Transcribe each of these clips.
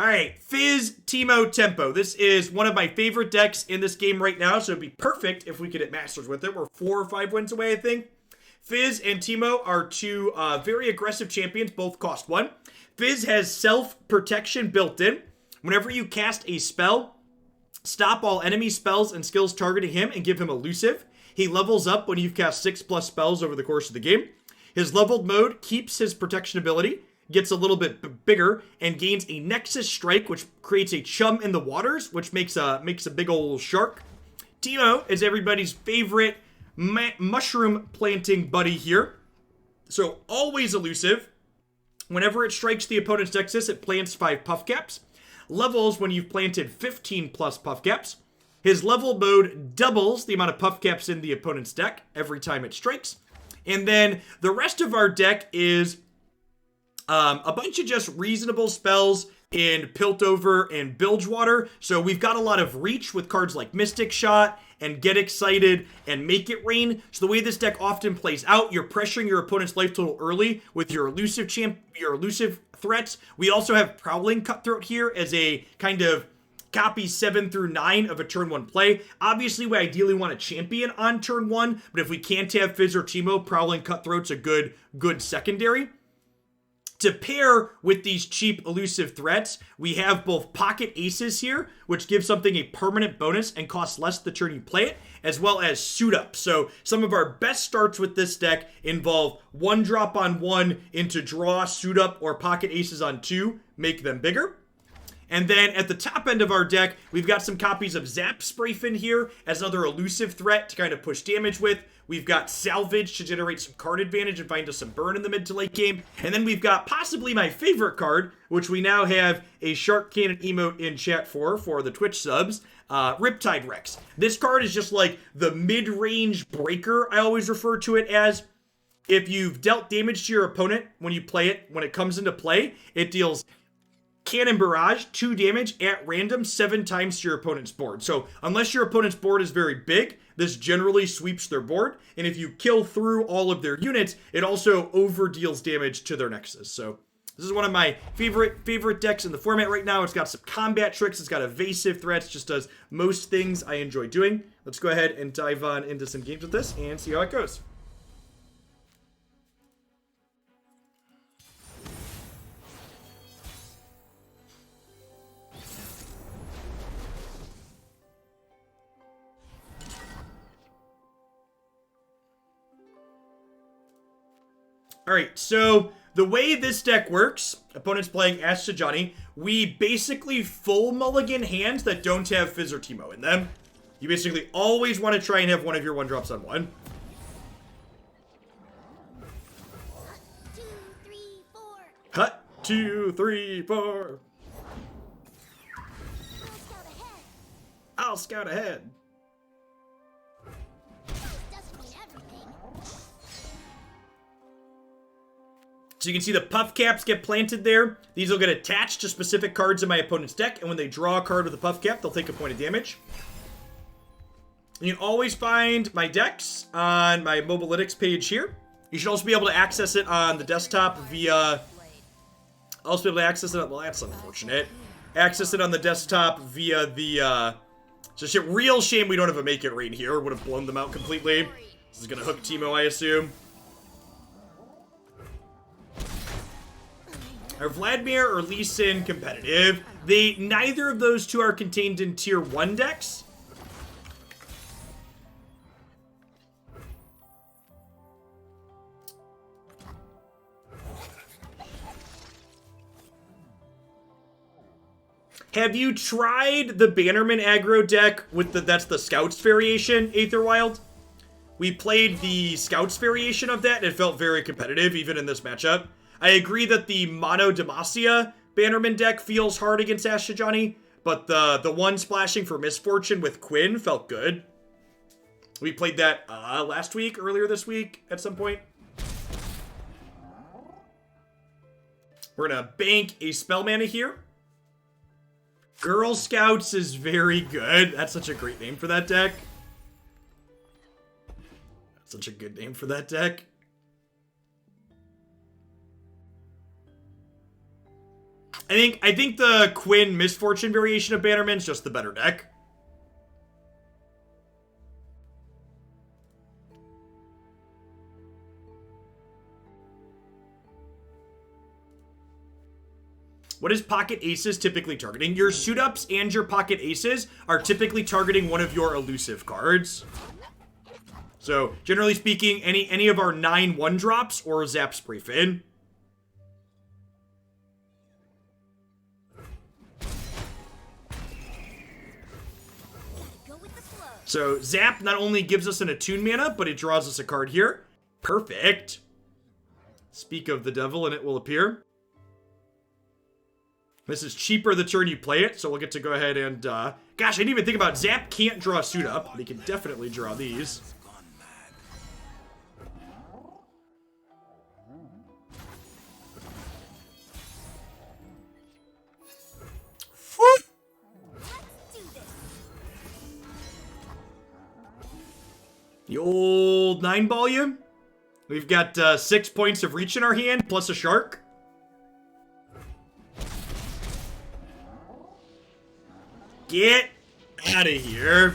Alright, Fizz, Teemo, Tempo. This is one of my favorite decks in this game right now, so it'd be perfect if we could hit Masters with it. We're 4 or 5 wins away, I think. Fizz and Teemo are two very aggressive champions, both cost 1. Fizz has self-protection built in. Whenever you cast a spell, stop all enemy spells and skills targeting him and give him elusive. He levels up when you've cast 6+ spells over the course of the game. His leveled mode keeps his protection ability, gets a little bit bigger, and gains a Nexus Strike, which creates a chum in the waters, which makes a big old shark. Teemo is everybody's favorite mushroom planting buddy here. So always elusive. Whenever it strikes the opponent's Nexus, it plants 5 puff caps. Levels when you've planted 15+ puff caps. His level mode doubles the amount of puff caps in the opponent's deck every time it strikes. And then the rest of our deck is a bunch of just reasonable spells in Piltover and Bilgewater. So we've got a lot of reach with cards like Mystic Shot and Get Excited and Make It Rain. So the way this deck often plays out, you're pressuring your opponent's life total early with your elusive threats. We also have Prowling Cutthroat here as a kind of copy 7 through 9 of a turn 1 play. Obviously, we ideally want a champion on turn 1, but if we can't have Fizz or Teemo, Prowling Cutthroat's a good secondary. To pair with these cheap elusive threats, we have both Pocket Aces here, which gives something a permanent bonus and costs less the turn you play it, as well as Suit Up. So some of our best starts with this deck involve 1 drop on 1 into draw, Suit Up, or Pocket Aces on 2, make them bigger. And then at the top end of our deck, we've got some copies of Zap Sprayfin here as another elusive threat to kind of push damage with. We've got Salvage to generate some card advantage and find us some burn in the mid to late game. And then we've got possibly my favorite card, which we now have a Shark Cannon emote in chat for the Twitch subs, Riptide Rex. This card is just like the mid-range breaker, I always refer to it as. If you've dealt damage to your opponent when you play it, when it comes into play, it deals Cannon Barrage, 2 damage at random 7 times to your opponent's board. So unless your opponent's board is very big, this generally sweeps their board. And if you kill through all of their units, it also over deals damage to their Nexus. So this is one of my favorite decks in the format right now. It's got some combat tricks. It's got evasive threats. Just does most things I enjoy doing. Let's go ahead and dive on into some games with this and see how it goes. Alright, so the way this deck works, opponent's playing Ash Sajani, we basically full mulligan hands that don't have Fizz or Teemo in them. You basically always want to try and have one of your 1-drops on 1. 2, 3, 4. Hut, 2, 3, 4. I'll scout ahead. So you can see the puff caps get planted there. These will get attached to specific cards in my opponent's deck, and when they draw a card with a puff cap, they'll take a point of damage. You can always find my decks on my Mobalytics page here. You should also be able to access it on the desktop via... Also be able to access it on... Well, that's unfortunate. Access it on the desktop via the... It's a real shame we don't have a Make It Rain here. Would have blown them out completely. This is going to hook Teemo, I assume. Are Vladimir or Lee Sin competitive? Neither of those two are contained in tier 1 decks. Have you tried the Bannerman aggro deck with that's the Scouts variation, Aetherwild? We played the Scouts variation of that and it felt very competitive even in this matchup. I agree that the Mono Demacia Bannerman deck feels hard against Ash Sajani, but the one splashing for Misfortune with Quinn felt good. We played that earlier this week at some point. We're gonna bank a Spell Mana here. Girl Scouts is very good. That's such a great name for that deck. That's such a good name for that deck. I think the Quinn Misfortune variation of Bannerman's just the better deck. What is Pocket Aces typically targeting? Your suit ups and your Pocket Aces are typically targeting one of your elusive cards. So, generally speaking, any of our 9 1-drops or Zap Spray Fin. So, Zap not only gives us an Attune mana, but it draws us a card here. Perfect. Speak of the devil and it will appear. This is cheaper the turn you play it, so we'll get to go ahead and, gosh, I didn't even think about it. Zap can't draw suit up. They can definitely draw these. The old 9 volume. We've got 6 points of reach in our hand, plus a shark. Get out of here.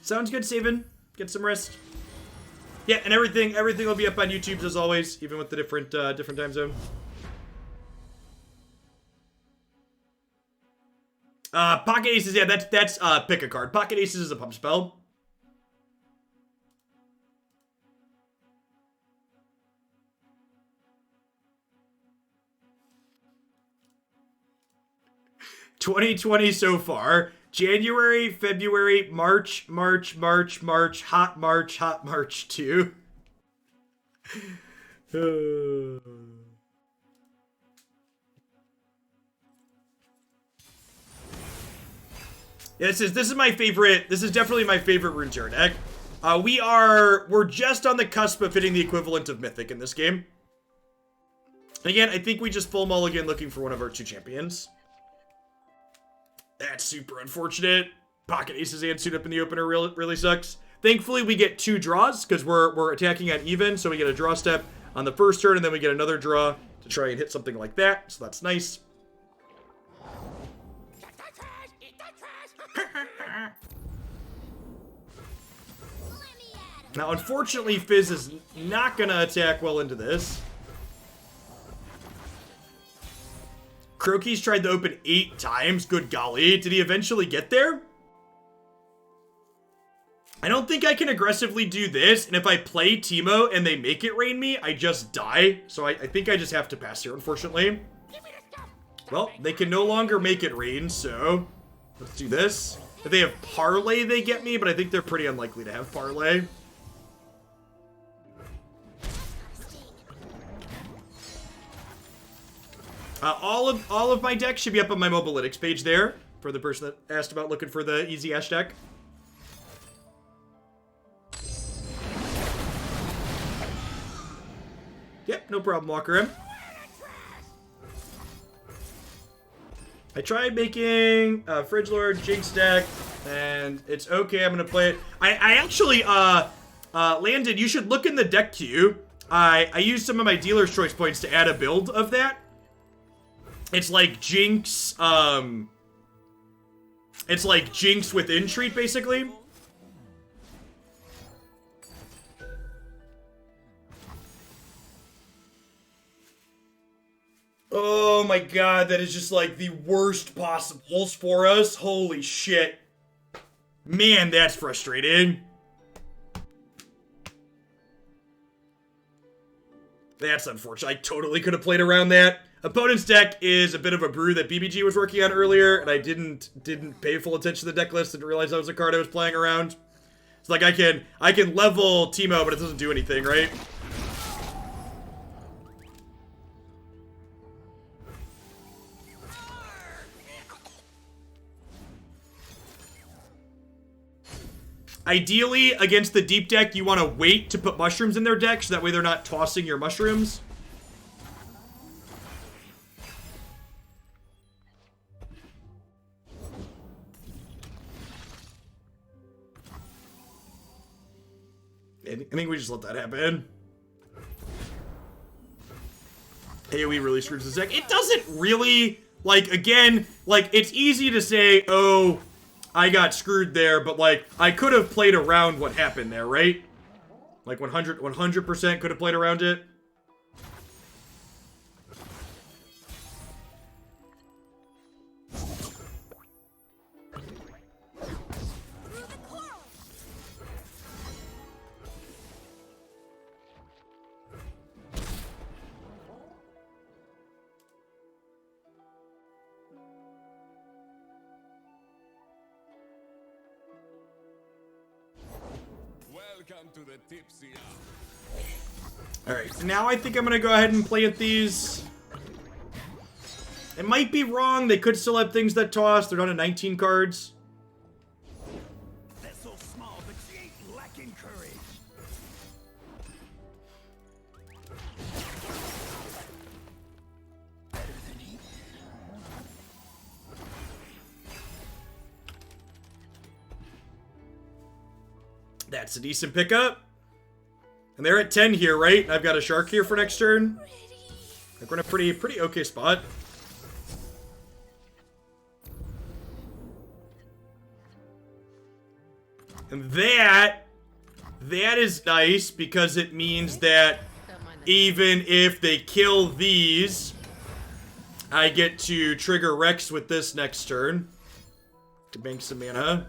Sounds good, Saban. Get some rest. Yeah, and everything will be up on YouTube as always, even with the different time zone. Pocket Aces, yeah, that's pick a card. Pocket Aces is a pump spell. $2020 so far. January, February, March, hot March 2. Yeah, this is my favorite. This is definitely my favorite Runeterra deck. We're just on the cusp of hitting the equivalent of Mythic in this game. Again, I think we just full mulligan looking for one of our 2 champions. That's super unfortunate. Pocket Aces and suit up in the opener really sucks. Thankfully, we get 2 draws because we're attacking at even, so we get a draw step on the first turn, and then we get another draw to try and hit something like that. So that's nice. Now, unfortunately, Fizz is not gonna attack well into this. Croaky's tried to open 8 times. Good golly. Did he eventually get there? I don't think I can aggressively do this. And if I play Teemo and they make it rain me, I just die. So I think I just have to pass here, unfortunately. Well, they can no longer make it rain, so let's do this. If they have Parlay, they get me, but I think they're pretty unlikely to have Parlay. All of my decks should be up on my Mobalytics page there, for the person that asked about looking for the easy Ash deck. Yep, no problem, Walker M. I tried making a Fridge Lord Jinx deck, and it's okay, I'm gonna play it. I actually, Landon, you should look in the deck queue. I used some of my dealer's choice points to add a build of that. It's like Jinx, it's like Jinx with Entreat, basically. Oh my god, that is just like the worst possibles for us. Holy shit. Man, that's frustrating. That's unfortunate. I totally could have played around that. Opponent's deck is a bit of a brew that BBG was working on earlier, and I didn't pay full attention to the deck list, didn't realize that was a card I was playing around. It's like I can level Teemo, but it doesn't do anything, right? Ideally, against the deep deck, you want to wait to put mushrooms in their deck, so that way they're not tossing your mushrooms. I think we just let that happen. AoE really screws this deck. It doesn't really, like, again, like, it's easy to say, oh, I got screwed there, but, like, I could have played around what happened there, right? Like, 100% could have played around it. Welcome to the tipsy hour. Alright, now I think I'm gonna go ahead and plant these. It might be wrong. They could still have things that toss. They're down to 19 cards. They're so small, but she ain't lacking courage. Better than he. That's a decent pickup. And they're at 10 here, right? I've got a shark here for next turn. Like, we're in a pretty okay spot. And that is nice because it means that even if they kill these, I get to trigger Rex with this next turn to bank some mana.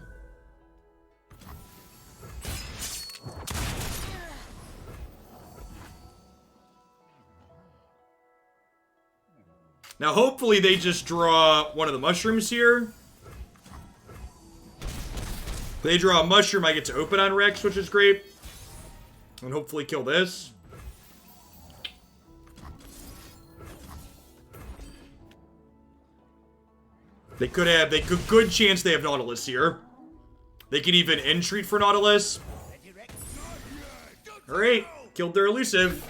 Now, hopefully they just draw one of the mushrooms here. If they draw a mushroom, I get to open on Rex, which is great. And hopefully kill this. They could have, good chance they have Nautilus here. They could even entreat for Nautilus. Alright, killed their elusive.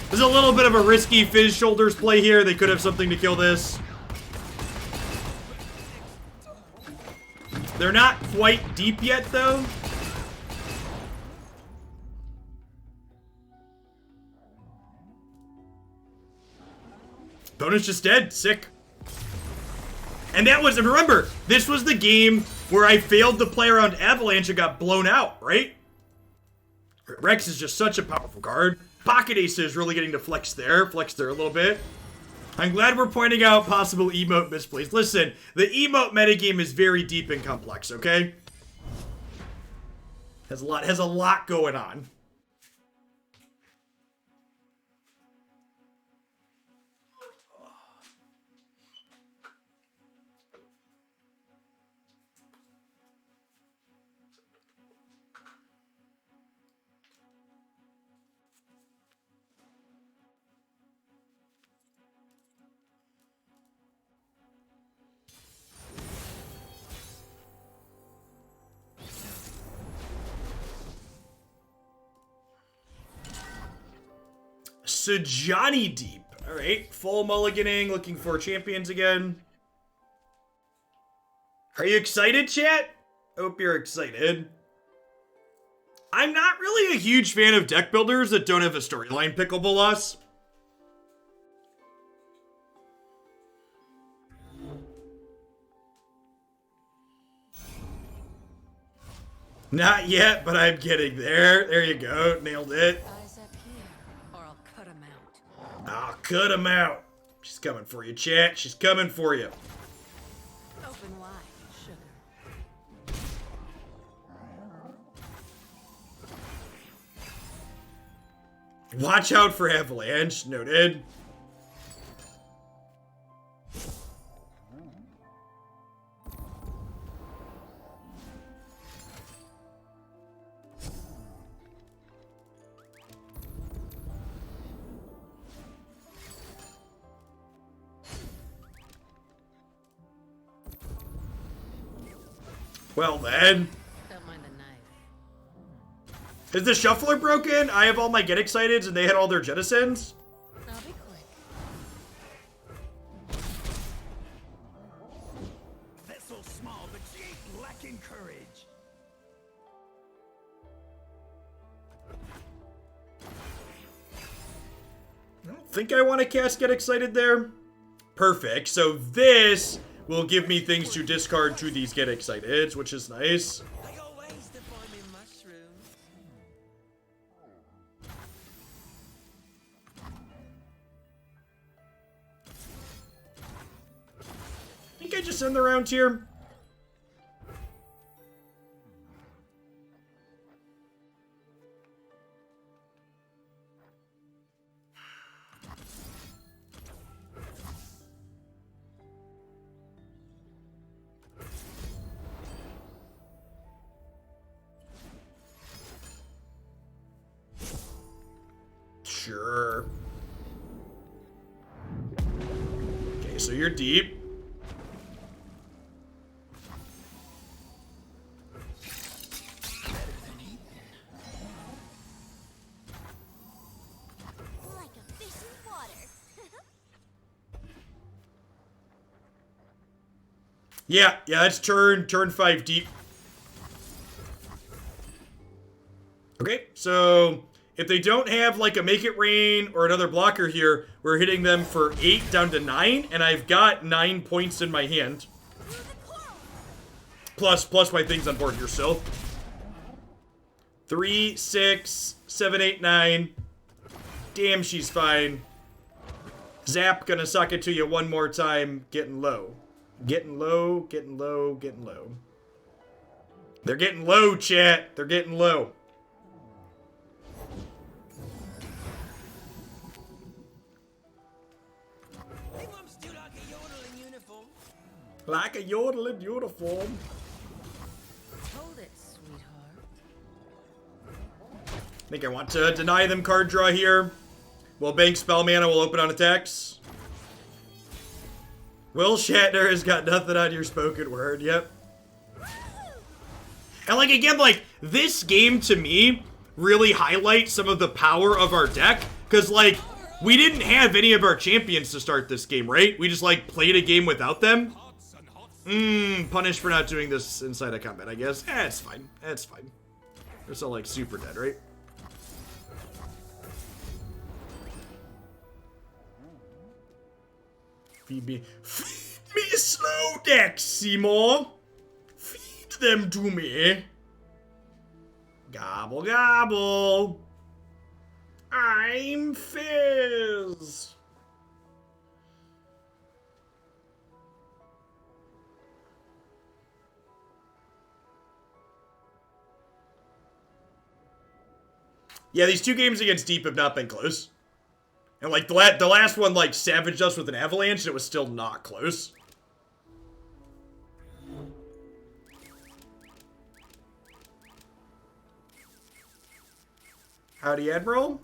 There's a little bit of a risky Fizz shoulders play here. They could have something to kill this. They're not quite deep yet, though. Bonus just dead. Sick. And that was, and remember, this was the game where I failed to play around Avalanche and got blown out, right? Rex is just such a powerful card. Pocket Ace is really getting to flex there a little bit. I'm glad we're pointing out possible emote misplays. Listen, the emote metagame is very deep and complex, okay? Has a lot going on. Johnny Deep. Alright, full mulliganing, looking for champions again. Are you excited, chat? Hope you're excited. I'm not really a huge fan of deck builders that don't have a storyline pickable us. Not yet, but I'm getting there. There you go. Nailed it. I'll cut him out. She's coming for you, chat. She's coming for you. Open wide, sugar. Watch out for Avalanche. Noted. Well then. Don't mind the knife. Is the shuffler broken? I have all my get exciteds and they had all their jettisons? I'll be quick. They're so small, lacking courage. I don't think I want to cast Get Excited there. Perfect. So this will give me things to discard to these Get Exciteds, which is nice. I got ways to find me mushrooms. I think I just end the round here. Sure. Okay, so you're deep. Like a fish in water. Yeah, that's turn 5 deep. Okay, so if they don't have like a Make It Rain or another blocker here, we're hitting them for 8 down to 9, and I've got 9 points in my hand. Plus my things on board here still. 3, 6, 7, 8, 9. Damn, she's fine. Zap, gonna suck it to you one more time. Getting low. Getting low, getting low, getting low. They're getting low, chat. They're getting low. Hey, Mum, still like a yodeling uniform. Like a yodeling uniform. Hold it, sweetheart. I think I want to deny them card draw here. Well, bank spell mana will open on attacks. Will Shatner has got nothing on your spoken word. Yep. And like again, like this game to me really highlights some of the power of our deck. Cause like we didn't have any of our champions to start this game, right? We just like played a game without them. Punished for not doing this inside of combat, I guess. It's fine. It's fine. They're still like super dead, right? Feed me slow decks, Seymour. Feed them to me. Gobble, gobble. I'm Fizz. Yeah, these 2 games against Deep have not been close. And like the last one like savaged us with an avalanche, and it was still not close. Howdy, Admiral.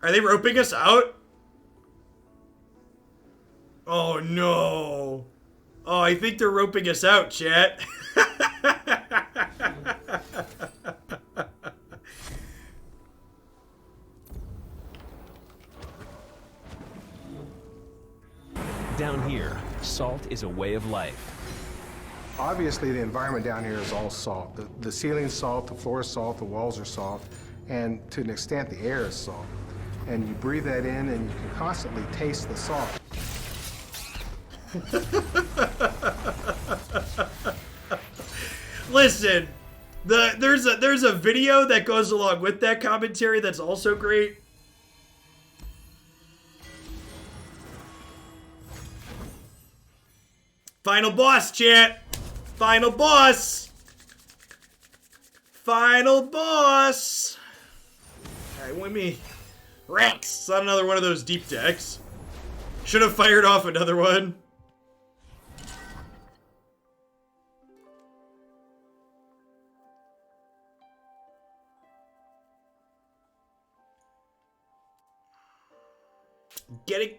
Are they roping us out? Oh no. Oh, I think they're roping us out, chat. Down here, salt is a way of life. Obviously, the environment down here is all salt. The ceiling's salt, the floor is salt, the walls are salt, and to an extent, the air is salt. And you breathe that in, and you can constantly taste the salt. Listen, there's a video that goes along with that commentary that's also great. Final boss, chat. Final boss. Final boss. Alright, with me. Rex. It's not another one of those deep decks. Should have fired off another one.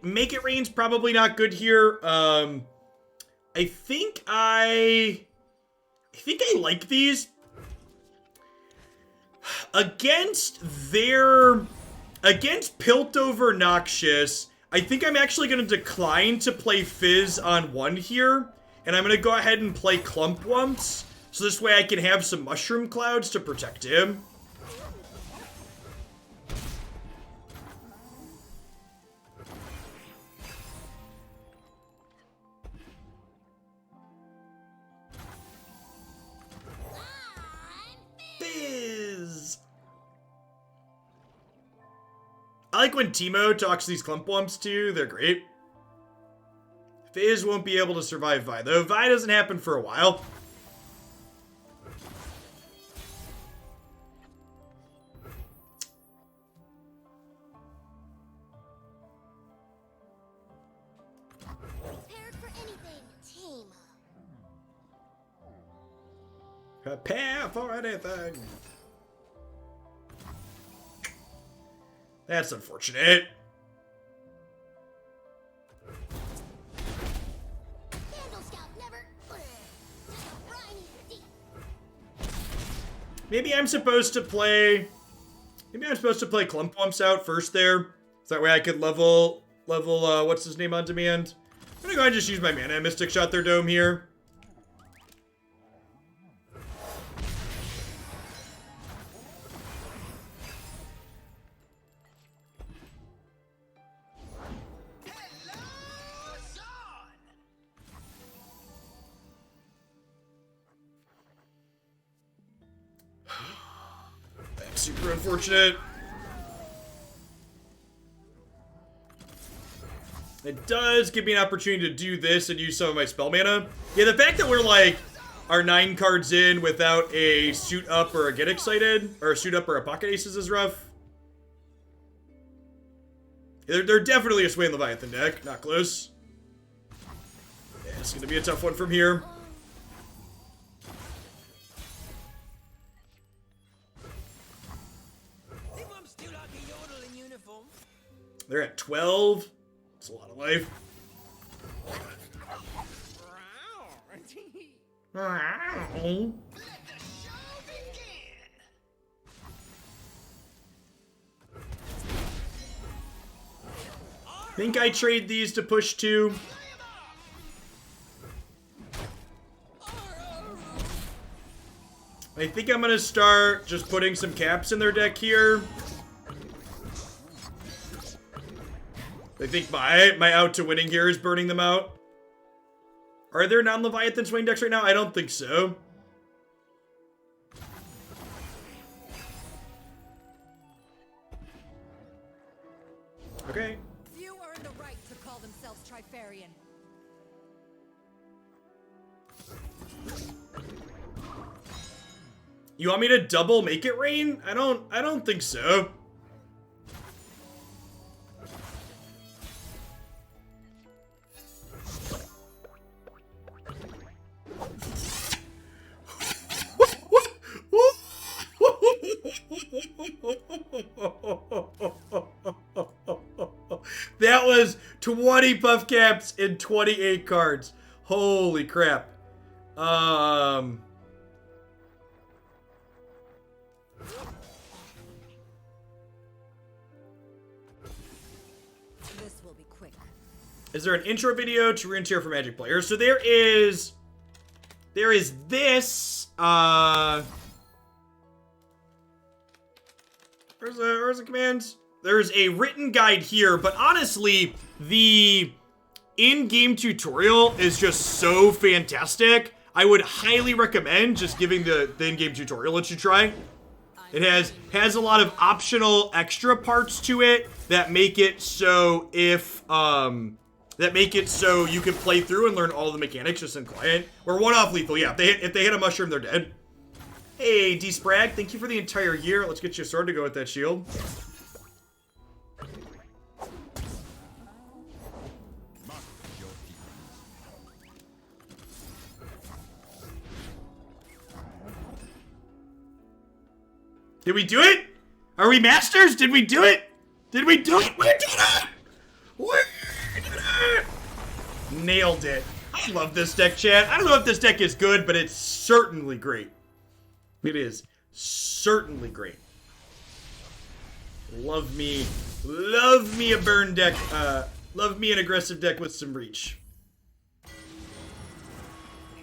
Make It Rain's probably not good here. I think I like these against their Against Piltover Noxious, I think I'm actually going to decline to play Fizz on 1 here. And I'm going to go ahead and play Clumpwumps. So this way I can have some Mushroom Clouds to protect him. Fizz! I like when Teemo talks to these Clumpwumps too. They're great. Fizz won't be able to survive Vi, though. Vi doesn't happen for a while. Prepared for anything, team. Prepare for anything. That's unfortunate. Maybe I'm supposed to play Clumpwumps out first there. So that way I could level, what's his name on demand? I'm gonna go ahead and just use my mana Mystic Shot their dome here. Super unfortunate. It does give me an opportunity to do this and use some of my spell mana. Yeah, the fact that we're like, are 9 cards in without a suit up or a get excited, or a suit up or a pocket aces is rough. They're definitely a Swain Leviathan deck, not close. Yeah, it's gonna be a tough one from here. They're at 12. It's a lot of life. Think I trade these to push 2. I think I'm gonna start just putting some caps in their deck here. I think my out to winning here is burning them out. Are there non-Leviathan swing decks right now? I don't think so. Okay. Few earn the right to call themselves Trifarian. You want me to double make it rain? I don't think so. That was 20 puff caps and 28 cards. Holy crap. This will be quick. Is there an intro video to Runeterra for Magic players? So there is this, where's the commands? There's a written guide here, but honestly, the in-game tutorial is just so fantastic. I would highly recommend just giving the in-game tutorial a try. It has a lot of optional extra parts to it that make it so you can play through and learn all the mechanics just in client. Or one-off lethal, yeah. If they hit a mushroom, they're dead. Hey, D-Sprag, thank you for the entire year. Let's get you a sword to go with that shield. Did we do it? Are we masters? Did we do it? Did we do it? We did it! We did it! Nailed it. I love this deck, chat. I don't know if this deck is good, but it's certainly great. It is certainly great. Love me a burn deck. Love me an aggressive deck with some reach.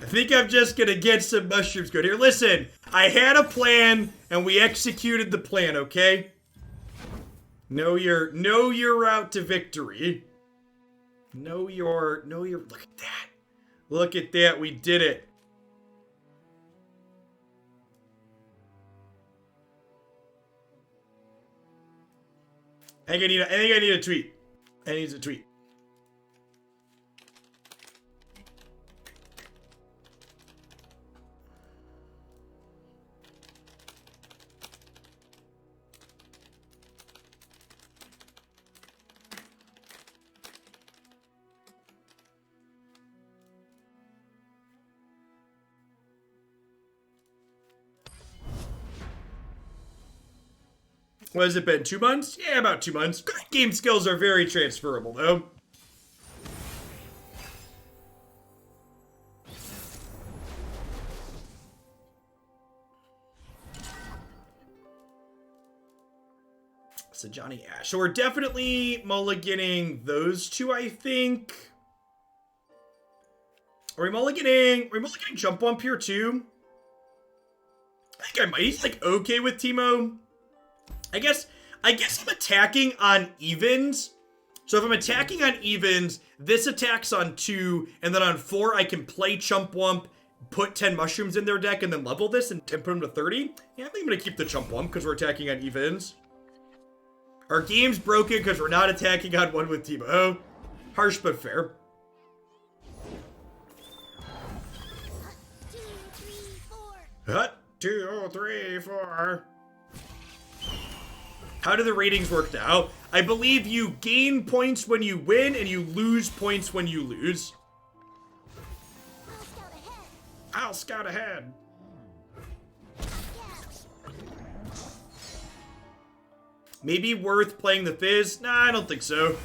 I think I'm just gonna get some mushrooms good here. Listen, I had a plan and we executed the plan, okay? Know your route to victory. Know your look at that. Look at that, we did it. I think I need a tweet. I need a tweet. What has it been, 2 months? Yeah, about 2 months. Game skills are very transferable, though. So Johnny Ash. So we're definitely mulliganing those two, I think. Are we mulliganing Jump Bump here, too? I think I might. He's, like, okay with Teemo. I guess I'm attacking on evens. So if I'm attacking on evens, this attacks on 2, and then on 4 I can play Chump Wump, put 10 mushrooms in their deck, and then level this and put them to 30. Yeah, I think I'm gonna keep the Chump Wump because we're attacking on evens. Our game's broken because we're not attacking on 1 with Teemo. Oh, harsh but fair. 2, 3, 4. How do the ratings work now? I believe you gain points when you win, and you lose points when you lose. I'll scout ahead. Maybe worth playing the Fizz? Nah, I don't think so.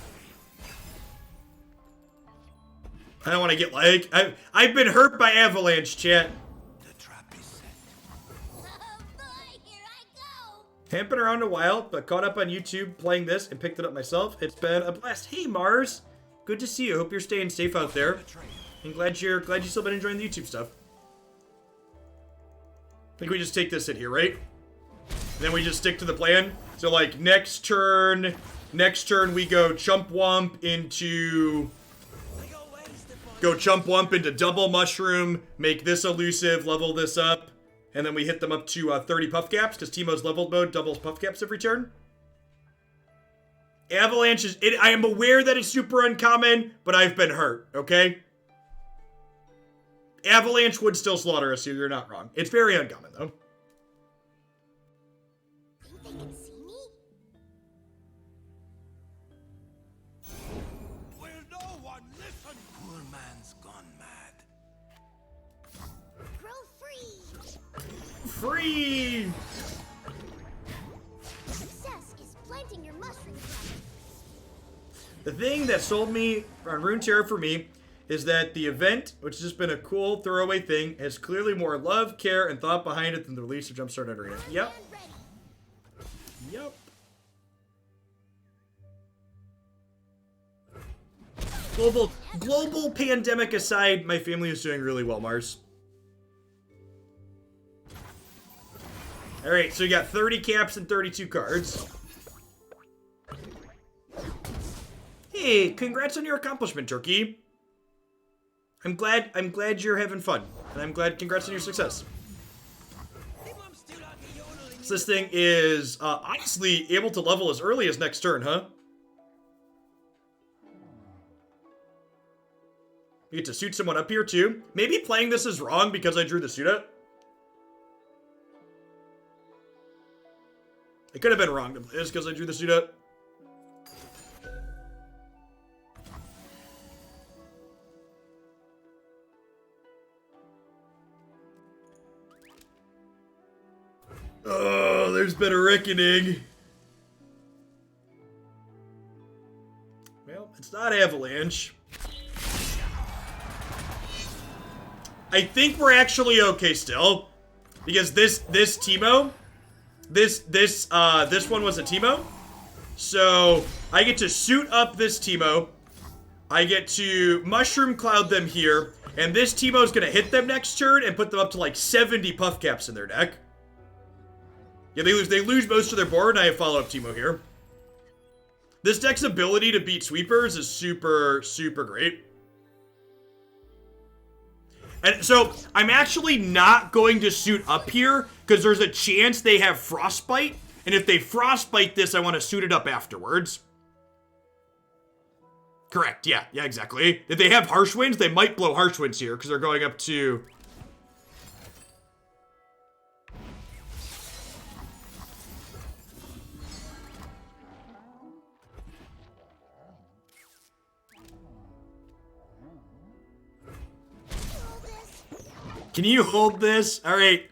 I don't want to get like... I've been hurt by Avalanche, chat. Haven't been around a while, but caught up on YouTube playing this and picked it up myself. It's been a blast. Hey, Mars. Good to see you. Hope you're staying safe out there. I'm glad you've still been enjoying the YouTube stuff. I think we just take this in here, right? And then we just stick to the plan. So, like, next turn we go Chump Wump into... Go Chump Wump into Double Mushroom, make this elusive, level this up. And then we hit them up to 30 puff caps, because Teemo's leveled mode doubles puff caps every turn. Avalanche is... I am aware that it's super uncommon, but I've been hurt, okay? Avalanche would still slaughter us here, you're not wrong. It's very uncommon, though. Think they can see me? Will no one listen? Poor man's gone mad. Grow free! Free! Success is planting your mushroom crop. The thing that sold me on Runeterra for me is that the event, which has just been a cool throwaway thing, has clearly more love, care, and thought behind it than the release of Jumpstart Arena. Yep. Yep. Global pandemic aside, my family is doing really well, Mars. Alright, so you got 30 caps and 32 cards. Hey, congrats on your accomplishment, Turkey. I'm glad you're having fun. And congrats on your success. So this thing is, honestly, able to level as early as next turn, huh? You get to suit someone up here, too. Maybe playing this is wrong because I drew the suit up. It could have been wrong to play this because I drew the suit up. Oh, there's been a reckoning. Well, it's not Avalanche. I think we're actually okay still. Because this Teemo, this one was a Teemo. So I get to suit up this Teemo. I get to Mushroom Cloud them here. And this Teemo's going to hit them next turn and put them up to like 70 Puff Caps in their deck. Yeah, they lose most of their board, and I have follow-up Teemo here. This deck's ability to beat sweepers is super, super great. And so, I'm actually not going to suit up here, because there's a chance they have Frostbite. And if they Frostbite this, I want to suit it up afterwards. Correct, yeah, exactly. If they have Harsh Winds, they might blow Harsh Winds here, because they're going up to... Can you hold this? Alright.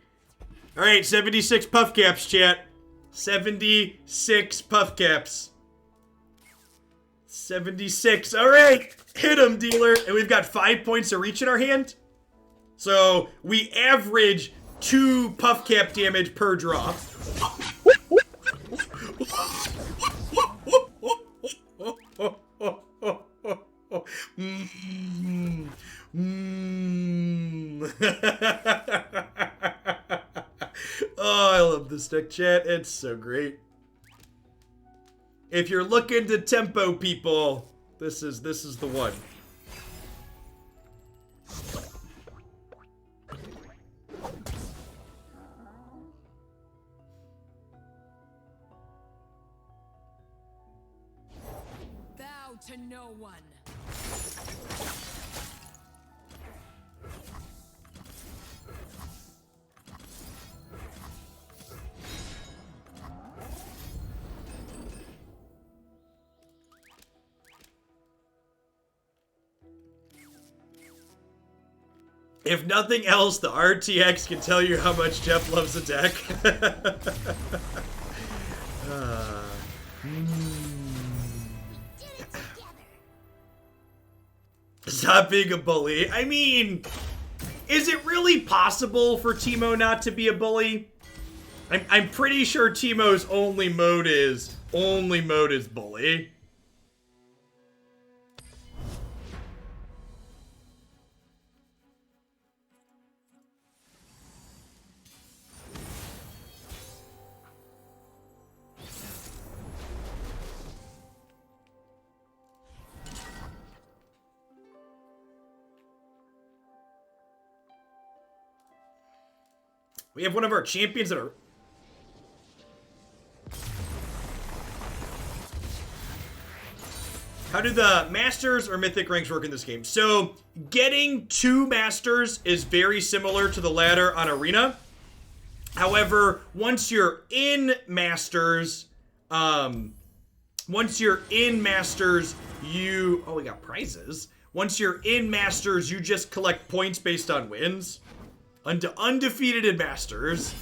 Alright, 76 Puff Caps, chat. 76 Puff Caps. 76. Alright. Hit him, dealer. And we've got 5 points of reach in our hand. So, we average 2 Puff Cap damage per draw. Oh, I love this deck, chat. It's so great. If you're looking to tempo people, this is the one. Bow to no one. If nothing else, the RTX can tell you how much Jeff loves the deck. Stop being a bully. I mean, is it really possible for Teemo not to be a bully? I'm pretty sure Teemo's only mode is bully. We have one of our champions that are... How do the Masters or Mythic ranks work in this game? So, getting 2 Masters is very similar to the ladder on Arena. However, once you're in Masters, you... Oh, we got prizes. Once you're in Masters, you just collect points based on wins. Undefeated in Masters.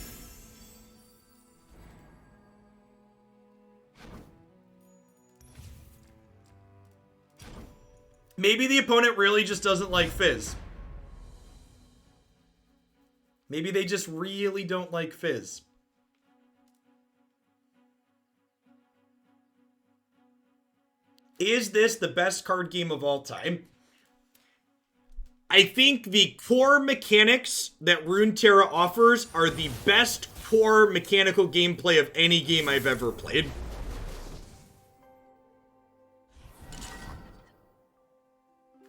Maybe the opponent really just doesn't like Fizz. Maybe they just really don't like Fizz. Is this the best card game of all time? I think the core mechanics that Runeterra offers are the best core mechanical gameplay of any game I've ever played.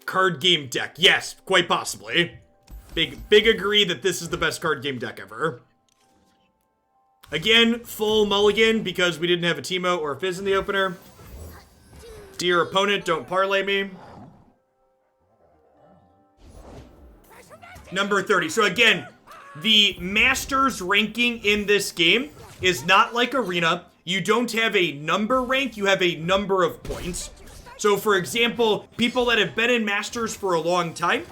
Card game deck. Yes, quite possibly. Big agree that this is the best card game deck ever. Again, full mulligan because we didn't have a Teemo or a Fizz in the opener. Dear opponent, don't parlay me. Number 30. So again, the Masters ranking in this game is not like Arena. You don't have a number rank, you have a number of points. So for example, people that have been in Masters for a long time,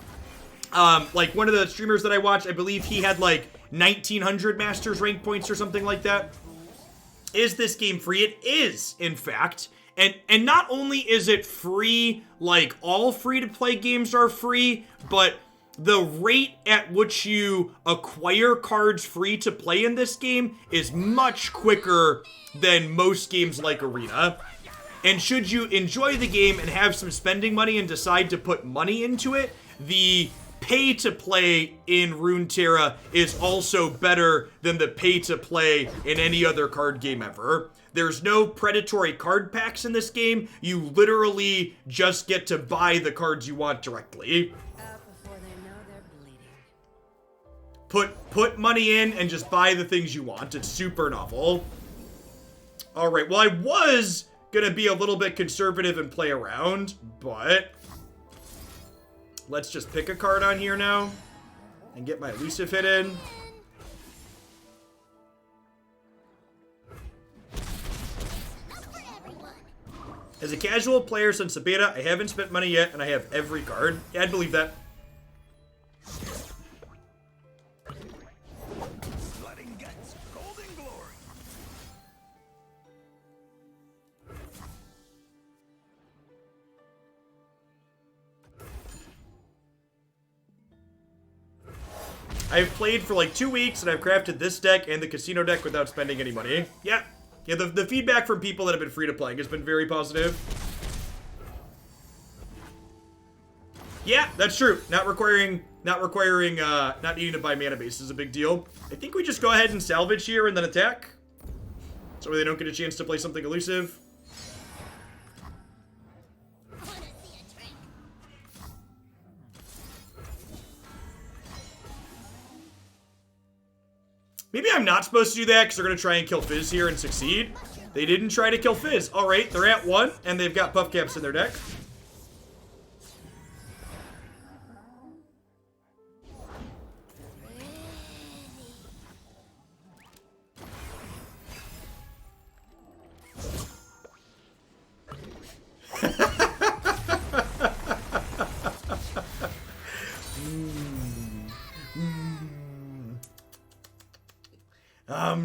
like one of the streamers that I watched, I believe he had like 1900 Masters rank points or something like that. Is this game free? It is, in fact. And not only is it free, like all free-to-play games are free, but the rate at which you acquire cards free to play in this game is much quicker than most games like Arena. And should you enjoy the game and have some spending money and decide to put money into it, the pay to play in Runeterra is also better than the pay to play in any other card game ever. There's no predatory card packs in this game. You literally just get to buy the cards you want directly. Before they know they're bleeding. Put money in and just buy the things you want. It's super novel. All right, well, I was gonna be a little bit conservative and play around, but let's just pick a card on here now and get my elusive hit in. As a casual player since the beta, I haven't spent money yet, and I have every card. Yeah, I'd believe that. Blood and guts, golden glory. I've played for like 2 weeks, and I've crafted this deck and the casino deck without spending any money. Yeah, the feedback from people that have been free to playing has been very positive. Yeah, that's true. Not needing to buy mana base is a big deal. I think we just go ahead and salvage here and then attack, so they don't get a chance to play something elusive. Maybe I'm not supposed to do that because they're going to try and kill Fizz here and succeed. They didn't try to kill Fizz. All right, they're at 1, and they've got buff caps in their deck.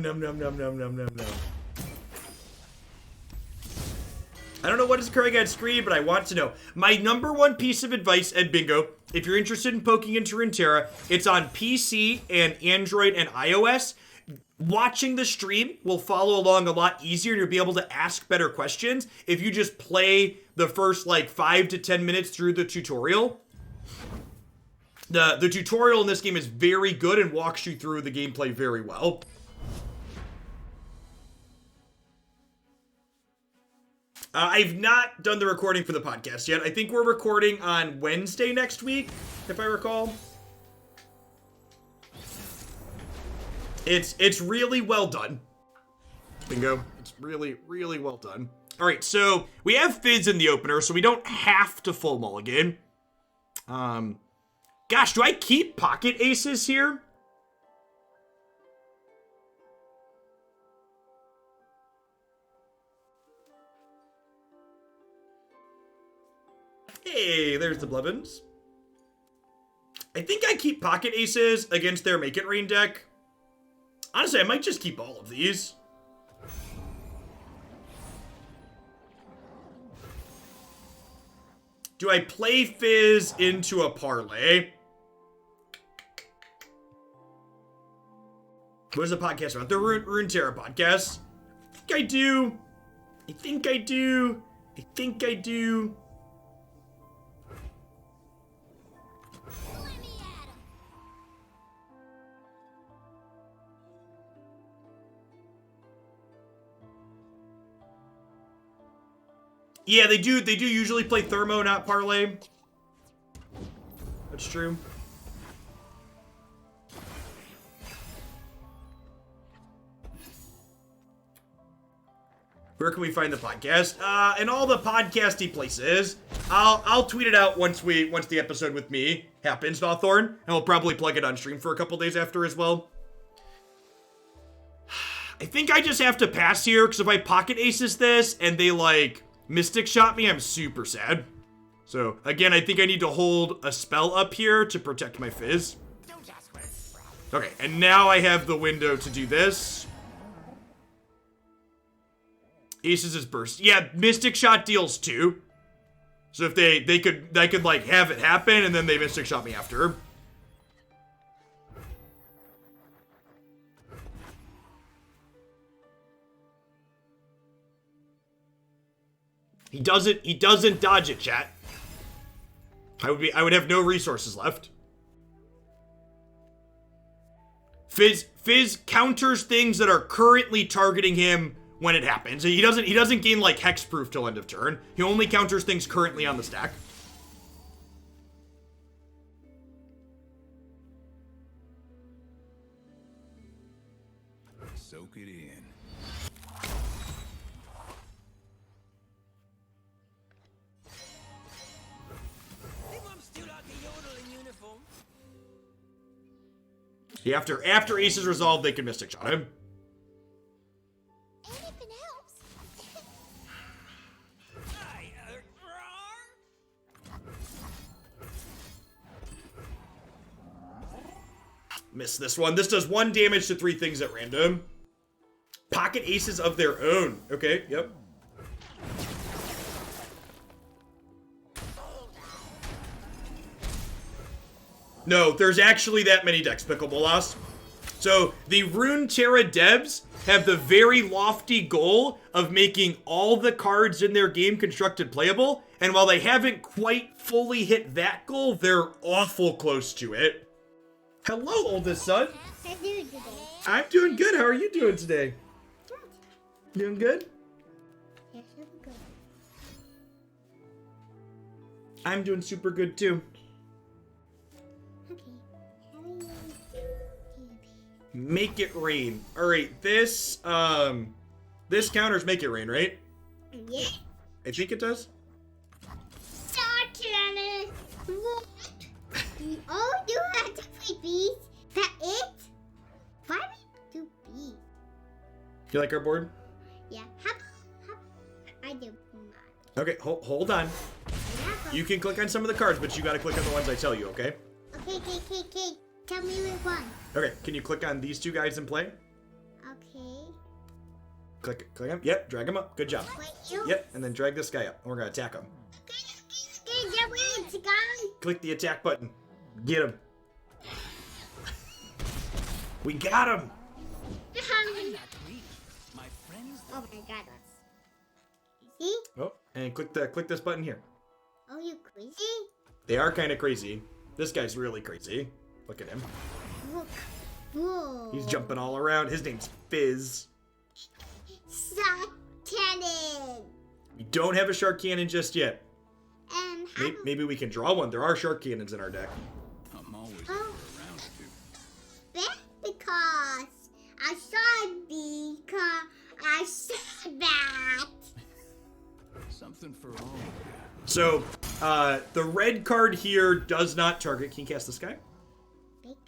Nom. I don't know what is occurring on screen, but I want to know. My number one piece of advice at Bingo, if you're interested in poking into Runeterra, it's on PC and Android and iOS. Watching the stream will follow along a lot easier, and you'll be able to ask better questions if you just play the first like 5 to 10 minutes through the tutorial. The tutorial in this game is very good and walks you through the gameplay very well. I've not done the recording for the podcast yet. I think we're recording on Wednesday next week, if I recall. It's really well done. Bingo. It's really, really well done. All right, so we have Fizz in the opener, so we don't have to full mulligan. Gosh, do I keep pocket aces here? Hey, there's the Blevins. I think I keep pocket aces against their Make It Rain deck. Honestly, I might just keep all of these. Do I play Fizz into a parlay? What is the podcast about? The Runeterra podcast. I think I do. I think I do. I think I do. Yeah, they do usually play Thermo, not Parlay. That's true. Where can we find the podcast? In all the podcasty places. I'll tweet it out once the episode with me happens, Hawthorne, and we'll probably plug it on stream for a couple days after as well. I think I just have to pass here, because if I pocket aces this and they like Mystic Shot me, I'm super sad. So again, I think I need to hold a spell up here to protect my Fizz. Okay, and now I have the window to do this. Aces is burst. Yeah, Mystic Shot deals 2. So if they could like have it happen and then they Mystic Shot me after. He doesn't dodge it, chat. I would have no resources left. Fizz counters things that are currently targeting him when it happens. He doesn't gain like hexproof till end of turn. He only counters things currently on the stack. Soak it in. Think I'm still like a yodel in uniform. Yeah, after Ace is resolved, they can Mystic Shot him. Anything helps. Hey, roar. Miss this one. This does 1 damage to 3 things at random. Pocket aces of their own. Okay, yep. No, there's actually that many decks, Pickleball. So the Runeterra devs have the very lofty goal of making all the cards in their game constructed playable, and while they haven't quite fully hit that goal, they're awful close to it. Hello, oldest son. How do you today? I'm doing good. How are you doing today? Doing good? Yes, I'm good. I'm doing super good too. Okay. How are you? Make it rain. All right, this counters make it rain, right? Yeah. I think it does. Start Cannon. What? Oh, you have to play bees. That it? Why would you do bees? You like our board? Yeah. How I do not. Okay, hold on. You can click on some of the cards, but you gotta click on the ones I tell you, okay? Okay. Tell me which one. Okay, can you click on these 2 guys and play? Okay. Click him. Yep, drag him up. Good job. Wait, you? Yep, and then drag this guy up. And we're gonna attack him. Okay, wait, guys. Click the attack button. Get him. We got him. My friends, Oh my god. See? Oh, and click this button here. Oh, you crazy? They are kind of crazy. This guy's really crazy. Look at him. Look. Whoa. He's jumping all around. His name's Fizz. Suck cannon. We don't have a shark cannon just yet. And how Maybe we can draw one. There are shark cannons in our deck. I'm always Oh. around to. because I said that. Something for all of you. So, the red card here does not target. Can you cast this guy?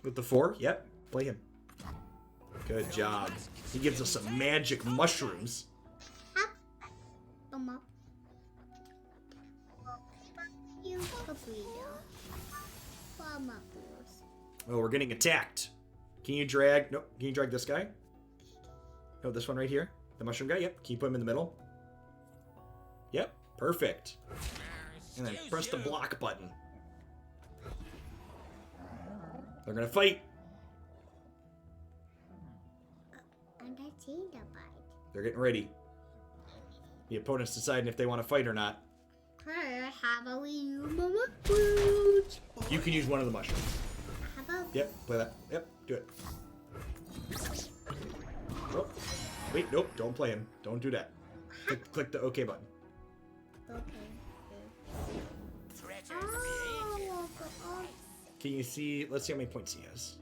With the 4? Yep. Play him. Good job. He gives us some magic mushrooms. Come up. You burrito. Come up, Bruce. Oh, we're getting attacked. Can you drag... No, can you drag this guy? No, this one right here. The mushroom guy? Yep. Can you put him in the middle? Yep. Perfect. And then press the block button. They're gonna fight. I'm not seeing the bite. They're getting ready. The opponent's deciding if they want to fight or not. How about we use Mama Fruit? You can use one of the mushrooms. How about Yep, play that. Yep, do it. Oh. Wait, nope, don't play him. Don't do that. Click the OK button. okay? Oh, Can you see? Let's see how many points he has.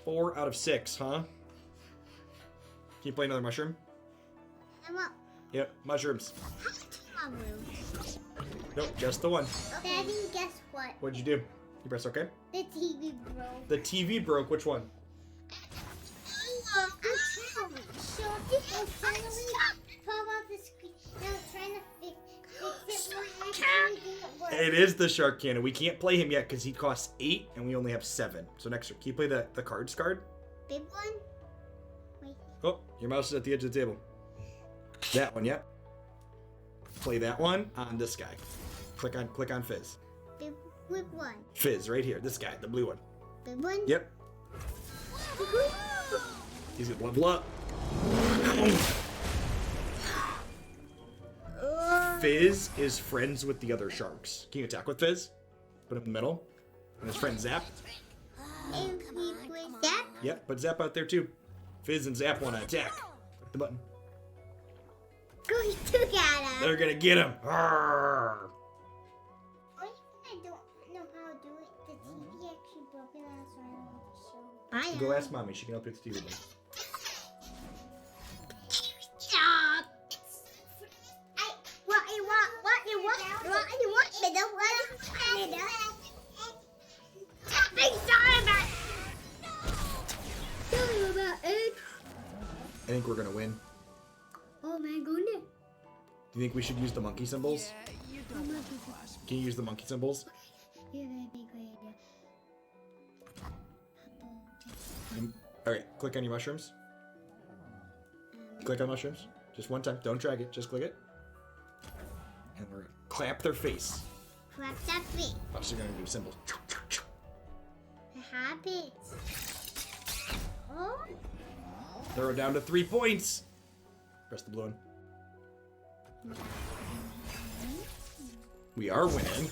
4 out of 6, huh? Can you play another mushroom? I'm up. Yep, mushrooms. Mushrooms. Nope, just the one. Daddy, guess what? What'd you do? You press OK? The TV broke. The TV broke. Which one? I'm finally pull out the screen. Now trying to fix it. It is the shark cannon. We can't play him yet because he costs 8 and we only have 7. So next turn, can you play the cards card? Big one? Wait. Oh, your mouse is at the edge of the table. That one, yep. Play that one on this guy. Click on Fizz. Big one. Fizz, right here. This guy, the blue one. Big one? Yep. He's gonna level up. Fizz is friends with the other sharks. Can you attack with Fizz? Put him in the middle. And his friend Zap. And we put that. Yep, put Zap out there too. Fizz and Zap want to attack. Click the button. Going together. They're gonna get him. Arrgh. I don't know how to do it. The TV actually broken out, so I don't want to show. Go ask mommy. She can help you with the TV. Then. Stop. What you want, middle, Sorry about it. I think we're gonna win. Oh my goodness. Do you think we should use the monkey symbols? Can you use the monkey symbols? You're a very big idea. Alright, click on your mushrooms. Click on mushrooms. Just one time. Don't drag it. Just click it. And we're gonna clap their face. Clap that feet. Also gonna do symbols. The habits. Oh. Throw it down to 3 points. Press the blue one. We are winning.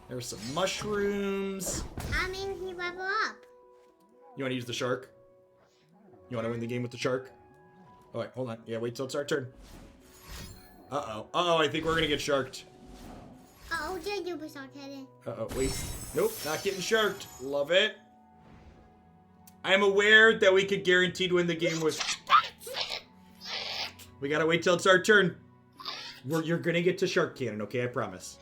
There's some mushrooms. I mean, he level up. You want to use the shark? You want to win the game with the shark? Oh, wait, hold on. Yeah, wait till it's our turn. Uh-oh. Uh-oh, I think we're gonna get sharked. Oh, did you be headed? Uh-oh, wait. Nope, not getting sharked. Love it. I'm aware that we could guaranteed win the game with... We gotta wait till it's our turn. You're gonna get to Shark Cannon, okay? I promise.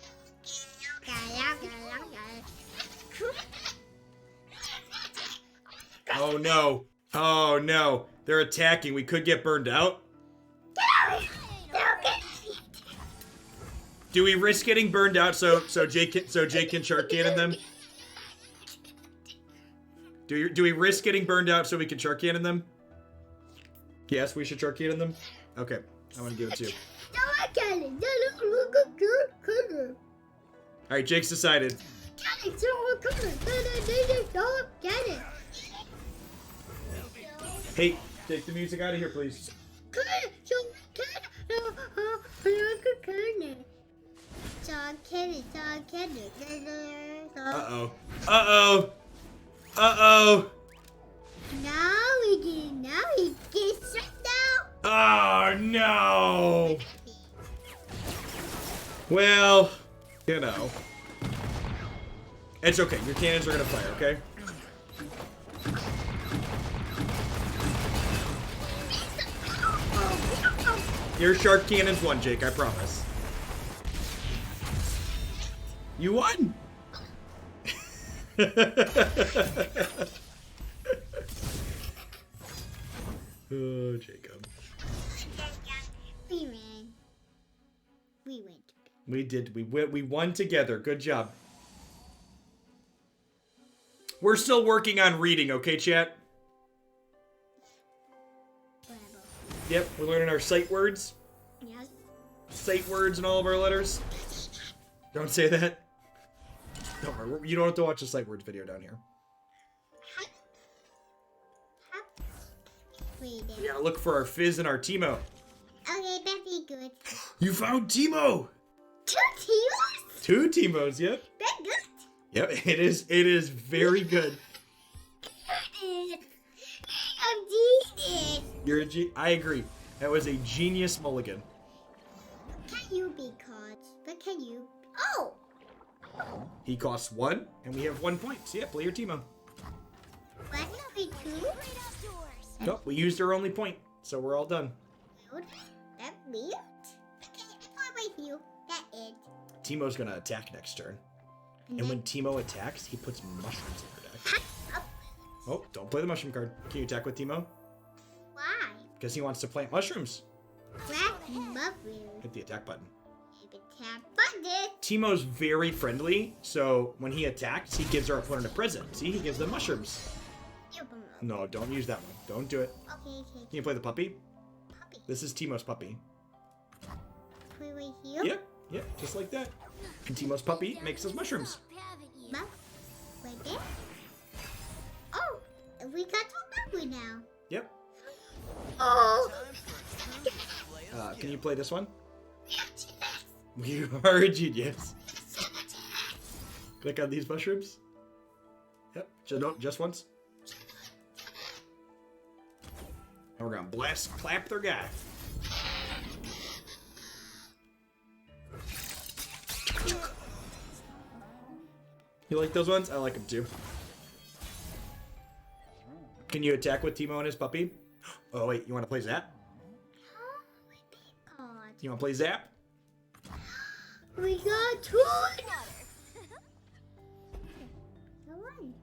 Oh no. Oh no. They're attacking. We could get burned out. Do we risk getting burned out so Jake can Shark Cannon them? Do we risk getting burned out so we can Shark Cannon them? Yes, we should Shark Cannon them. Okay, I'm gonna give it to you. All right, Jake's decided. Hey, take the music out of here, please. Uh-oh. Uh-oh. Uh-oh. Now we get shut down. Oh, no. Well, you know. It's okay. Your cannons are going to fire, okay? Your shark cannons won, Jake, I promise. You won! Oh, Jacob. We ran. We went. We did. We won together. Good job. We're still working on reading, okay, chat? Whatever. Yep, we're learning our sight words. Yes. Sight words in all of our letters. Don't say that. Don't worry. You don't have to watch the sight words video down here. We gotta look for our Fizz and our Teemo. Okay, that'd be good. You found Teemo! 2 Teemos? 2 Teemos, yep. That's good. Yep, it is very good. I'm genius. You're I agree. That was a genius mulligan. Can you be cards? But can you? Oh! He costs 1, and we have 1 point. So yeah, play your Teemo. What? We 2? Nope, we used our only point, so we're all done. That's weird. Okay, I'm with you. That's it. Teemo's gonna attack next turn. And when Teemo attacks, he puts mushrooms in her deck. Oh, don't play the mushroom card. Can you attack with Teemo? Why? Because he wants to plant mushrooms. Black mushroom. Hit the attack button. Tap button. Teemo's very friendly, so when he attacks, he gives our opponent a present. See, he gives them mushrooms. No, don't use that one. Don't do it. Okay. Can you play the puppy? Puppy. This is Teemo's puppy. Put right here. Yep, just like that. And Teemo's puppy makes us mushrooms. Muff. Right there. Oh, we got to puppy now. Yep. Oh. Can you play this one? You are a genius. Click on these mushrooms. Yep, just once. And we're gonna clap their guy. You like those ones? I like them too. Can you attack with Teemo and his puppy? Oh wait, you want to play Zap? You want to play Zap? We got 2. The one.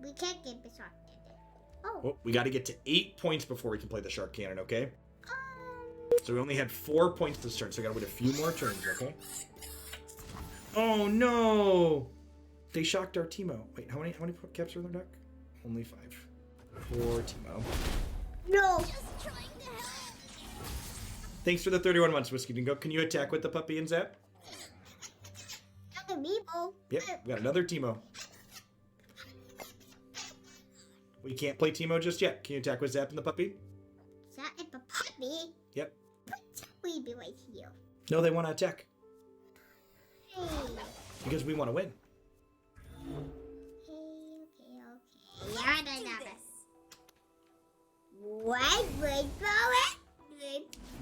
We can't get the shark cannon. Oh. Well, we got to get to 8 points before we can play the shark cannon, okay? So we only had 4 points this turn, so we got to wait a few more turns, okay? Oh no! They shocked our Teemo. Wait, how many caps are in their deck? Only 5. For Teemo. No. Thanks for the 31 months, Whiskey Dingo. Can you attack with the puppy and Zap? Yep, we got another Teemo. We can't play Teemo just yet. Can you attack with Zap and the puppy? Zap and the puppy? Yep. We be right here. No, they want to attack. Hey. Because we want to win. Okay. Yada yada. Wait for it.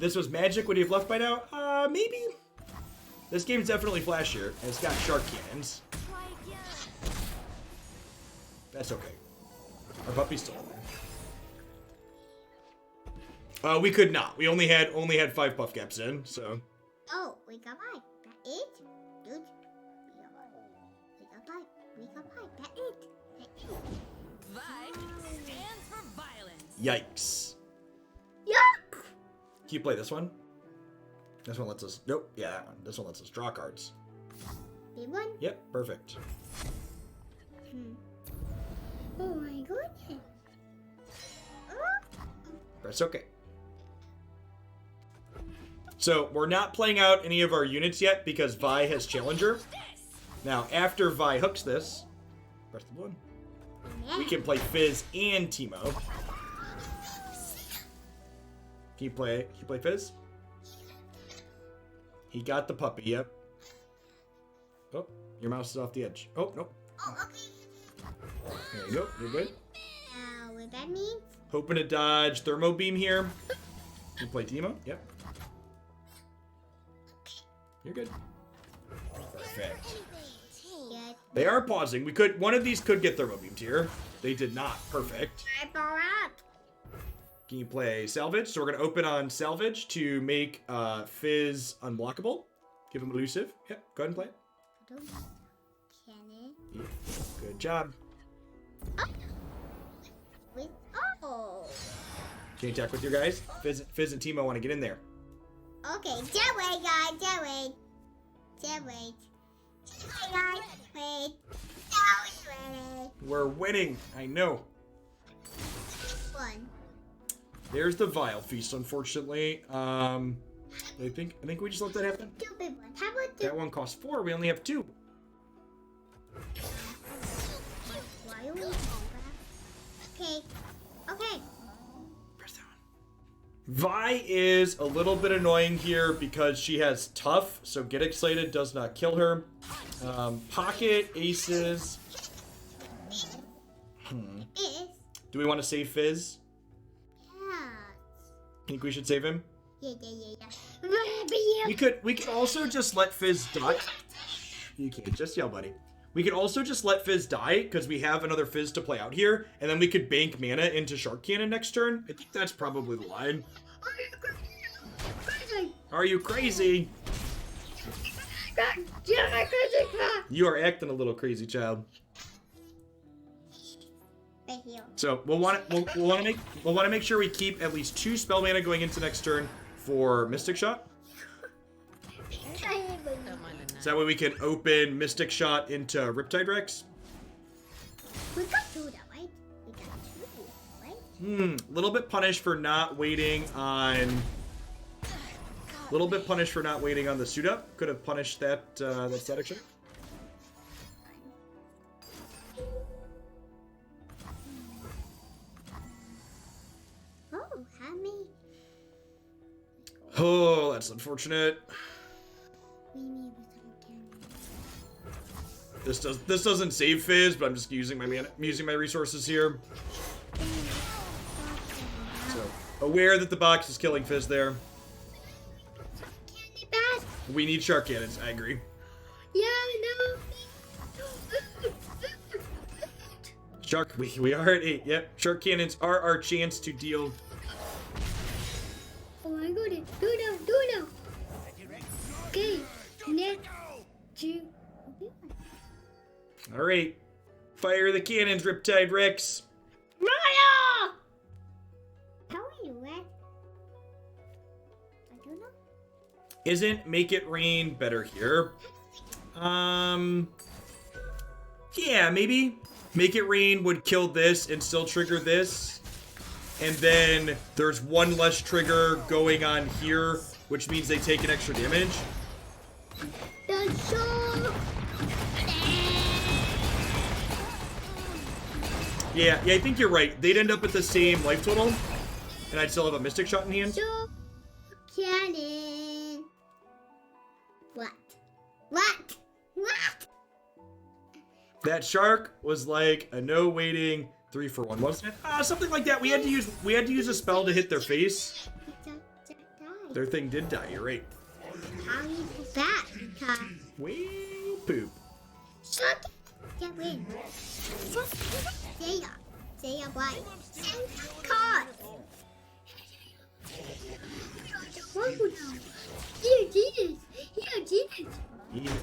This was magic. Would he have left by now? Maybe. This game's definitely flashier, and it's got shark cannons. That's okay. Our puppy's still in there. We could not. We only had 5 puff caps in, so. Oh, we got 5. That it? Dude. We got 5. We got 5. That it. Vi stands for violence. Yikes. Yuck! Can you play this one? This one lets us. Nope. Yeah, that one. This one lets us draw cards. Big one? Yep. Perfect. Oh my goodness. That's okay. So we're not playing out any of our units yet because Vi has Challenger. Now, after Vi hooks this, press the blue one, we can play Fizz and Teemo. Can you play Fizz? He got the puppy, yep. Oh, your mouse is off the edge. Oh, nope. Oh, okay. There you go, you're good. What that means? Hoping to dodge Thermo Beam here. You play Teemo? Yep. You're good. Perfect. Good. They are pausing. One of these could get Thermo Beamed here. They did not. Perfect. Can you play Salvage? So we're going to open on Salvage to make Fizz unblockable. Give him elusive. Yep, go ahead and play it. Can it? Yeah. Good job. Oh. Can you attack with your guys? Fizz and Teemo want to get in there. Okay, just wait, guys. Just wait. Just wait. Just wait, guys. Wait. Just wait. We're winning. I know. One. There's the Vile Feast, unfortunately. I think we just let that happen. Two big ones. How about That one costs 4. We only have 2. Why are we Okay. Okay. Press that one. Vi is a little bit annoying here because she has Tough, so Get Excited does not kill her. Pocket, Aces. This. Do we want to save Fizz? Yeah. Think we should save him? Yeah. We could also just let Fizz die. You can't just yell, buddy. We could also just let Fizz die because we have another Fizz to play out here, and then we could bank mana into Shark Cannon next turn. I think that's probably the line. Are you crazy? You are acting a little crazy, child. So we'll want to make sure we keep at least 2 spell mana going into next turn for Mystic Shot. So that way we can open Mystic Shot into Riptide Rex. We got 2 that, right? We got 2, right? Little bit punished for not waiting on. Little bit punished for not waiting on the suit up. Could have punished that static check. Oh, how many? Oh, that's unfortunate. This doesn't save Fizz, but I'm just using my resources here. So aware that the box is killing Fizz there. Candy bad. We need shark cannons. I agree. Yeah, no. Shark, we are at 8. Yep, shark cannons are our chance to deal. Oh my god, do now. Okay, next, 2. All right, fire the cannons, Riptide Rex. Mario! How are you, Red? I don't know. Isn't make it rain better here? Yeah, maybe. Make it rain would kill this and still trigger this. And then there's one less trigger going on here, which means they take an extra damage. The show! Yeah, I think you're right. They'd end up at the same life total, and I'd still have a Mystic Shot in hand. Show cannon. What? That shark was like a no waiting 3 for 1, wasn't it? Something like that. We had to use a spell to hit their face. Their thing did die. You're right. How is that? Wee poop. Shut get win. Say a white. Card. You did it.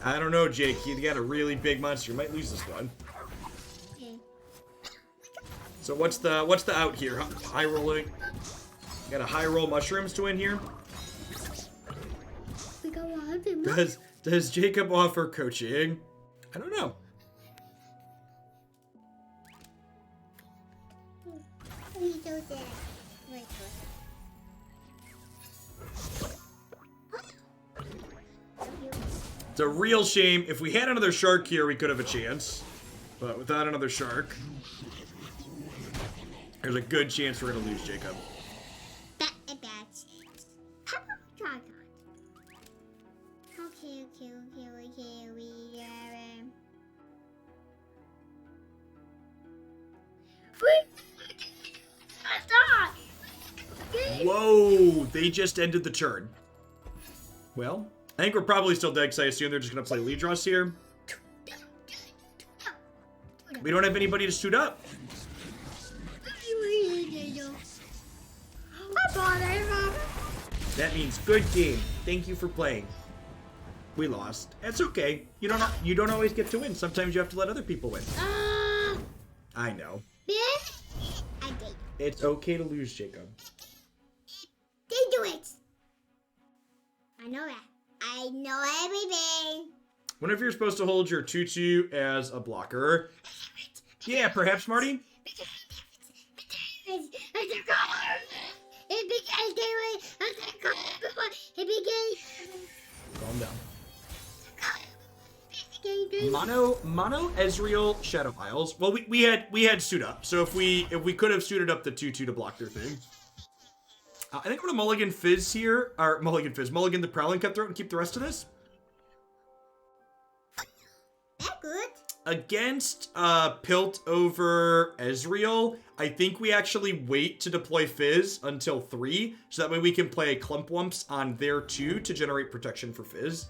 I don't know, Jake. You got a really big monster. You might lose this one. Okay. So what's the out here? High rolling. Got a high roll mushrooms to win here. We got 100 Does Jacob offer coaching? I don't know. We do that. Wait. It's a real shame. If we had another shark here, we could have a chance. But without another shark, there's a good chance we're going to lose Jacob. That's a bad chance. How about we try that? Okay. We Whoa! They just ended the turn. Well, I think we're probably still dead because I assume they're just going to play lead draws here. We don't have anybody to suit up. That means good game. Thank you for playing. We lost. That's okay. You don't always get to win. Sometimes you have to let other people win. I know. I did. It's okay to lose, Jacob. They do it. I know that. I know everything. Whenever you're supposed to hold your 2/2 as a blocker. Yeah, perhaps, Marty? Calm down. Mono Ezreal Shadow Isles. Well, we had suit up. So if we could have suited up the 2/2 to block their thing. I think I'm gonna mulligan Fizz here, or mulligan the Prowling Cutthroat and keep the rest of this. That's good. Against Pilt over Ezreal, I think we actually wait to deploy Fizz until 3, so that way we can play Clumpwumps on their 2 to generate protection for Fizz.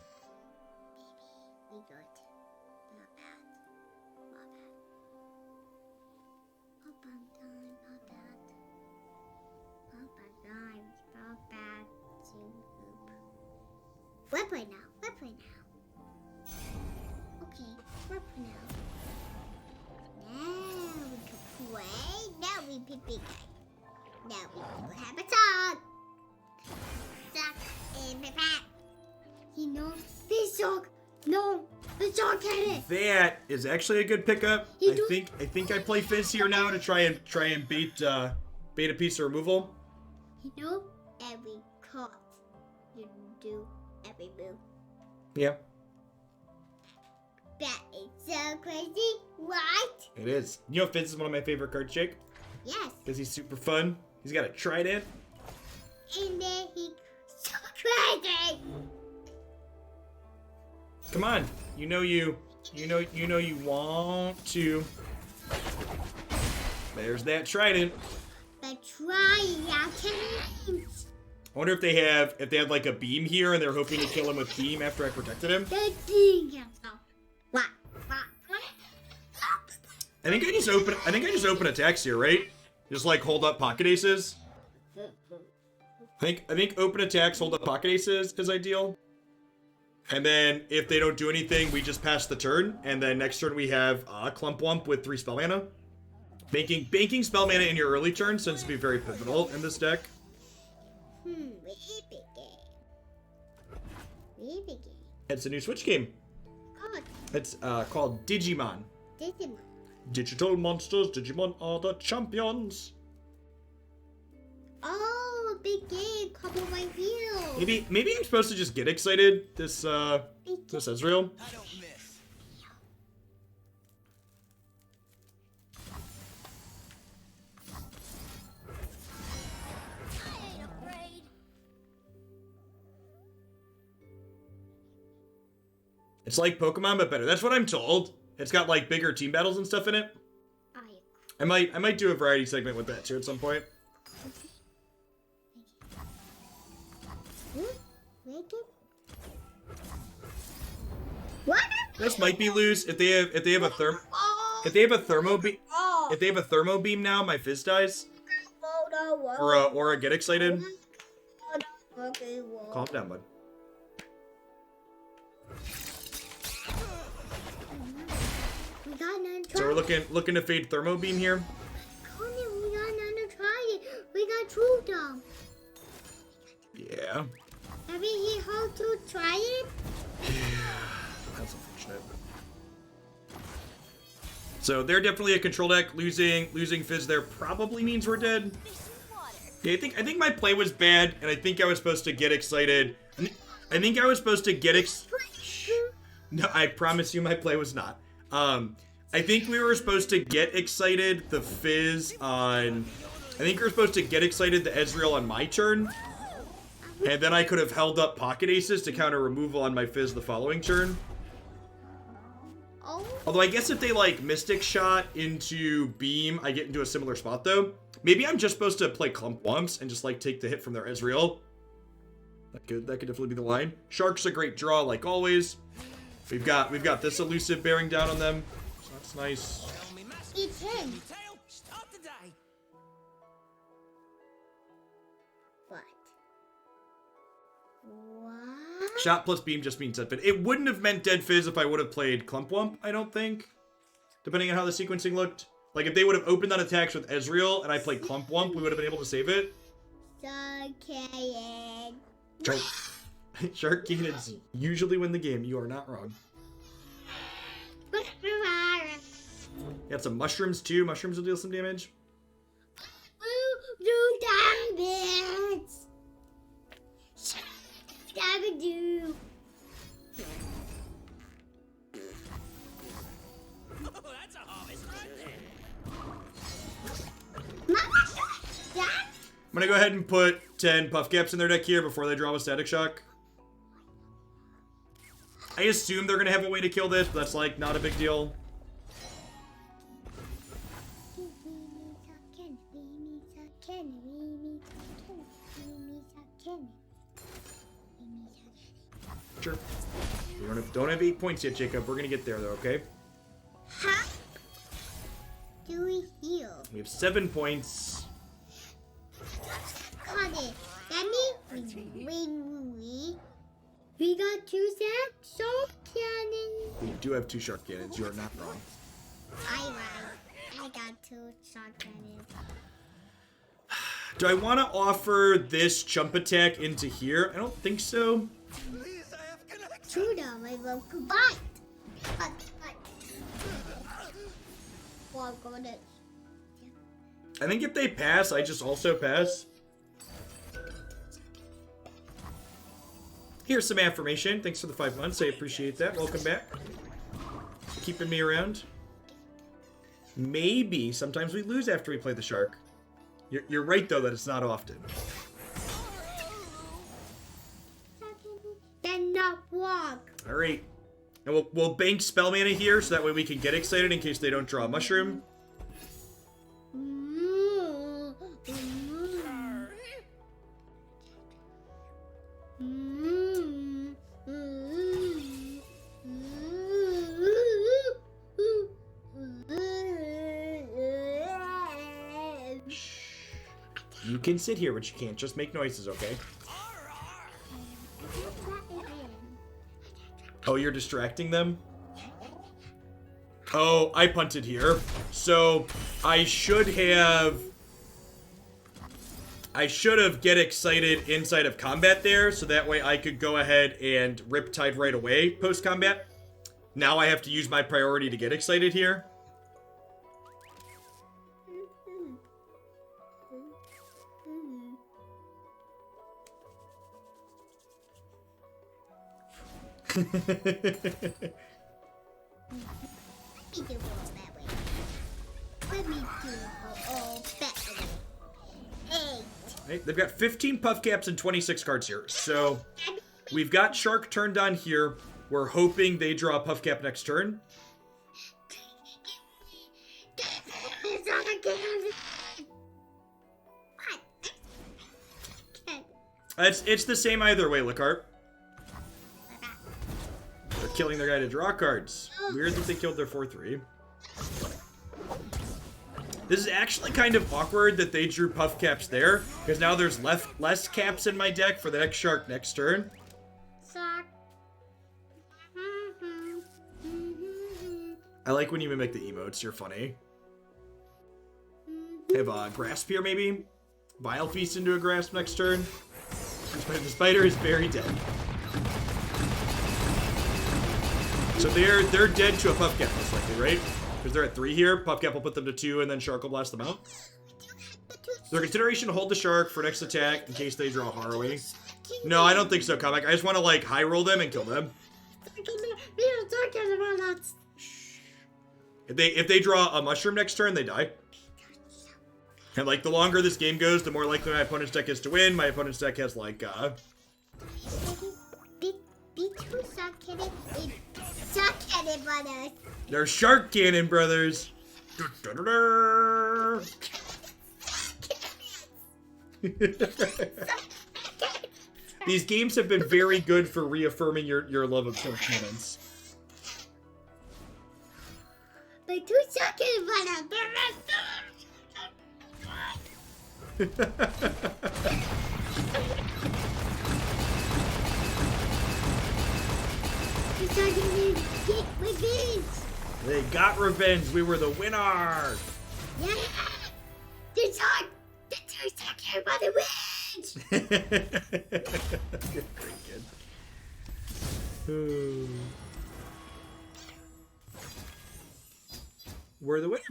We good. Not bad. Weapon now. Okay, weapon now. Now we can play. Now we pick big guy. Now we can have a talk. Suck in my back. You know, this dog. No, the dog had it. That is actually a good pickup. I think I play Fizz here now to try and bait a piece of removal. You know, every card you do every move. Yeah. That is so crazy, right? It is. You know, Fizz is one of my favorite cards, Jake. Yes. Because he's super fun. He's got a trident. And then he's so crazy. Come on. You know you. You know you want to. There's that trident. But try, I can't. I wonder if they had like a beam here and they're hoping to kill him with beam after I protected him. The thing. What? I think I just open attacks here, right? Just like hold up pocket aces. I think open attacks, hold up pocket aces is ideal. And then if they don't do anything, we just pass the turn. And then next turn we have Clump Wump with 3 spell mana. Banking spell mana in your early turn seems to be very pivotal in this deck. It's a new Switch game. It's called Digimon. Digital monsters, Digimon are the champions. Oh, big game, couple my wheels. Maybe I'm supposed to just get excited. This Ezreal. I don't miss. I ain't afraid. It's like Pokemon, but better. That's what I'm told. It's got like bigger team battles and stuff in it. I might do a variety segment with that too at some point. What? This might be loose if they have a thermo beam now. My Fizz dies. Or a get excited. Calm down, bud. So we're looking to fade thermo beam here. We got another try it. We got two them. Yeah. Have you how to try it? That's unfortunate. So they're definitely a control deck. Losing Fizz there probably means we're dead. Yeah, I think my play was bad, and I think I was supposed to get excited. I think I was supposed to get No, I promise you my play was not. I think we were supposed to get excited the Fizz on... I think we were supposed to get excited the Ezreal on my turn. And then I could have held up pocket aces to counter removal on my Fizz the following turn. Oh. Although I guess if they like Mystic Shot into Beam, I get into a similar spot though. Maybe I'm just supposed to play Clump Wumps and just like take the hit from their Ezreal. That could definitely be the line. Shark's a great draw like always. We've got this elusive bearing down on them. So that's nice. Tell me, master. It's him. Tail, start the day. What? What? Shot plus Beam just means dead Fizz. It wouldn't have meant dead Fizz if I would have played Clump Wump, I don't think. Depending on how the sequencing looked. Like if they would have opened on attacks with Ezreal and I played Clump Wump, we would have been able to save it. Shark Cannons usually win the game. You are not wrong. Got some mushrooms too. Mushrooms will deal some damage. Do damage. Dabba-doo. Oh, that's a harvest right there. Dad? I'm gonna go ahead and put 10 Puff Caps in their deck here before they draw a Static Shock. I assume they're gonna have a way to kill this, but that's like not a big deal. Sure. We don't have 8 points yet, Jacob. We're gonna get there though, okay? How do we heal? We have 7 points. Got it. That means we got 2 shark cannons. We do have 2 Shark Cannons. You are not wrong. I got 2 shark cannons. Do I want to offer this jump attack into here? I don't think so. Please, I have connection. Two them. I will goodbye. Well, go with it. I think if they pass, I just also pass. Here's some affirmation. Thanks for the 5 months. I appreciate that. Welcome back. Keeping me around. Maybe sometimes we lose after we play the shark. You're right, though, that it's not often. Then not walk. All right. And we'll bank spell mana here so that way we can get excited in case they don't draw a mushroom. You can sit here, but you can't just make noises, okay? Oh, you're distracting them? Oh, I punted here. So, I should have get excited inside of combat there, so that way I could go ahead and Riptide right away post-combat. Now I have to use my priority to get excited here. Let me do it that way. Let me do it all that way. 8. Right, they've got 15 puff caps and 26 cards here. So we've got Shark turned on here. We're hoping they draw a puff cap next turn. It's the same either way, Licart. They're killing their guy to draw cards. Weird that they killed their 4-3. This is actually kind of awkward that they drew puff caps there, because now there's less caps in my deck for the next Shark next turn. I like when you mimic the emotes, you're funny. Have a Grasp here, maybe? Vile Feast into a Grasp next turn. The spider is very dead. So they're dead to a puff cap, most likely, right? Because they're at 3 here. Puff cap will put them to 2, and then Shark will blast them out. So their consideration to hold the Shark for next attack in case they draw Harrowing. No, I don't think so, Comic. I just want to, like, high roll them and kill them. If they draw a Mushroom next turn, they die. And, like, the longer this game goes, the more likely my opponent's deck is to win. My opponent's deck has, like, They're Shark Cannon brothers. These games have been very good for reaffirming your love of Shark Cannons. But 2 seconds, get revenge. They got revenge. We were the winner. Yeah. The 2 seconds for the win. Pretty good. We're the winner.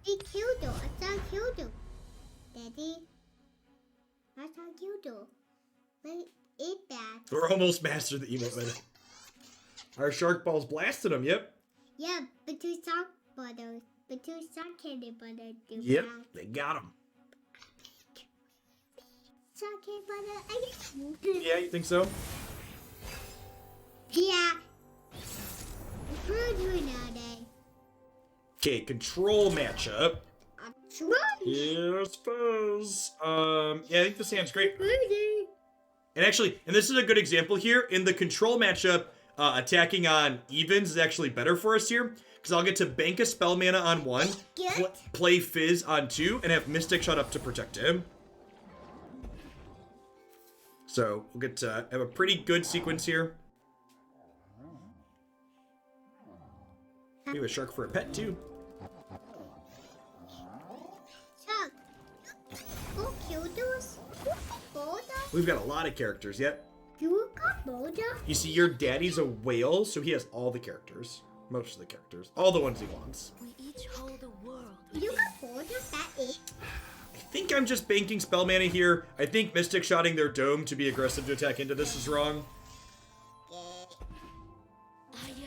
He killed him. I saw killed him. Daddy. I saw killed him. But it bad. We're almost mastered the emote meta. Our Shark Ball's blasted him, yep. Yeah, but 2 Shark Brothers. But 2 Shark Cannon Brothers do Yep, bad. they got him. Shark Cannon Brothers. Yeah, you think so? Yeah. We're doing all day. Okay, control matchup. Yeah, I suppose. Yeah, I think this hand's great. And actually, and this is a good example here, in the control matchup, attacking on evens is actually better for us here, because I'll get to bank a spell mana on 1, play Fizz on 2, and have Mystic Shot up to protect him. So, we'll get to have a pretty good sequence here. We have a Shark for a pet, too. Shark. Who killed us? We've got a lot of characters, yep. You got Boulder? You see, your daddy's a whale, so he has all the characters. Most of the characters. All the ones he wants. We each hold a world. You got Boulder? That is. I think I'm just banking spell mana here. I think Mystic Shotting their dome to be aggressive to attack into this is wrong. I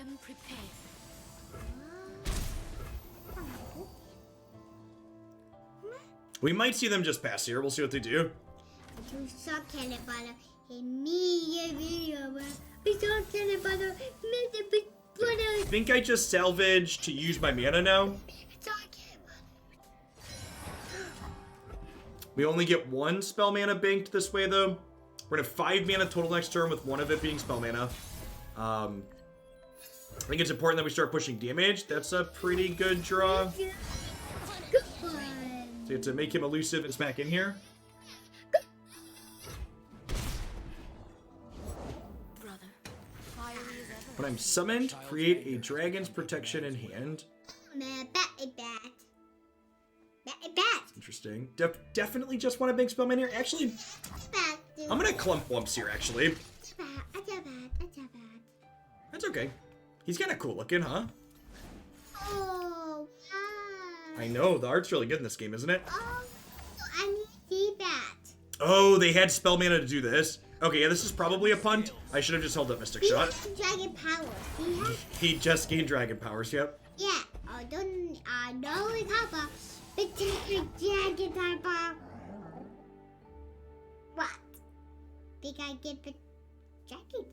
am prepared. We might see them just pass here. We'll see what they do. You suck at it, but in me, video, I think I just salvage to use my mana now. We only get one spell mana banked this way, though. We're gonna have 5 mana total next turn, with 1 of it being spell mana. I think it's important that we start pushing damage. That's a pretty good draw. So you have to make him elusive and smack in here. When I'm summoned, create a dragon's protection in hand. Interesting. Definitely just want to bank spell mana here. Actually, I'm gonna clump Wumps here, actually. That's okay. He's kind of cool looking, huh? Oh, wow. I know, the art's really good in this game, isn't it? Oh, I need to see that. Oh, they had spell mana to do this. Okay, yeah, this is probably a punt. I should have just held up Mystic He Shot. has dragon powers. He just gained dragon powers, yep. Yeah, I know it's Papa, but take dragon power. What? Think I get the dragon?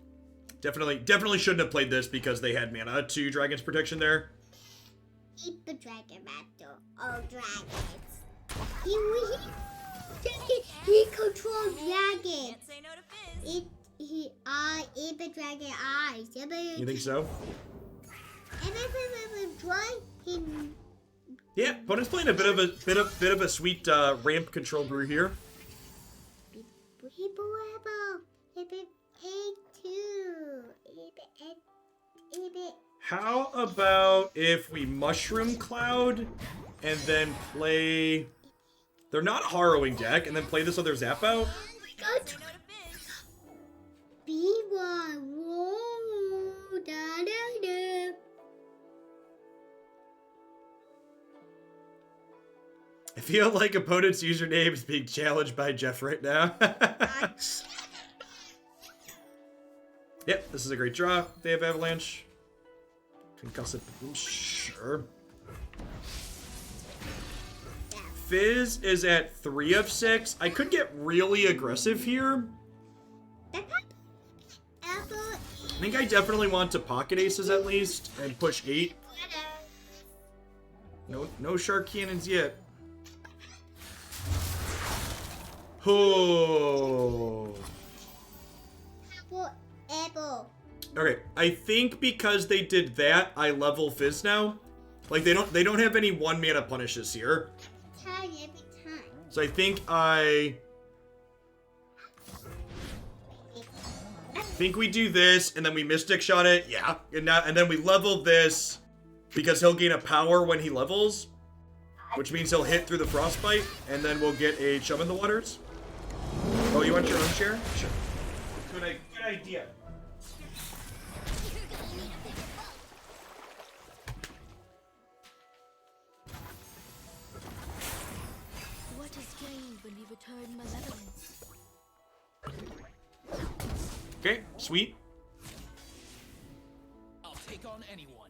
Definitely shouldn't have played this because they had mana to Dragon's Protection there. Keep the dragon battle. Oh, dragons. He controls dragons. Can't say no to Fizz. Eat the dragon eyes. You think so? And if him. Yeah, opponent's playing a bit of a sweet ramp control brew here. How about if we Mushroom Cloud and then play... They're not Harrowing deck, and then play this other Zap out? I feel like opponent's username is being challenged by Jeff right now. Yep, this is a great draw. They have Avalanche. Concussive, sure. Fizz is at 3 of 6. I could get really aggressive here. I think I definitely want to pocket aces at least and push 8. No shark cannons yet. Oh. Okay, I think because they did that, I level Fizz now. Like they don't have any 1 mana punishes here. So I think we do this and then we Mystic Shot it, yeah, and then we level this because he'll gain a power when he levels, which means he'll hit through the Frostbite, and then we'll get a Chum in the Waters. Oh, you want your own chair? Sure. Good idea. What is gained when we return malevolence? Okay, sweet. I'll take on anyone.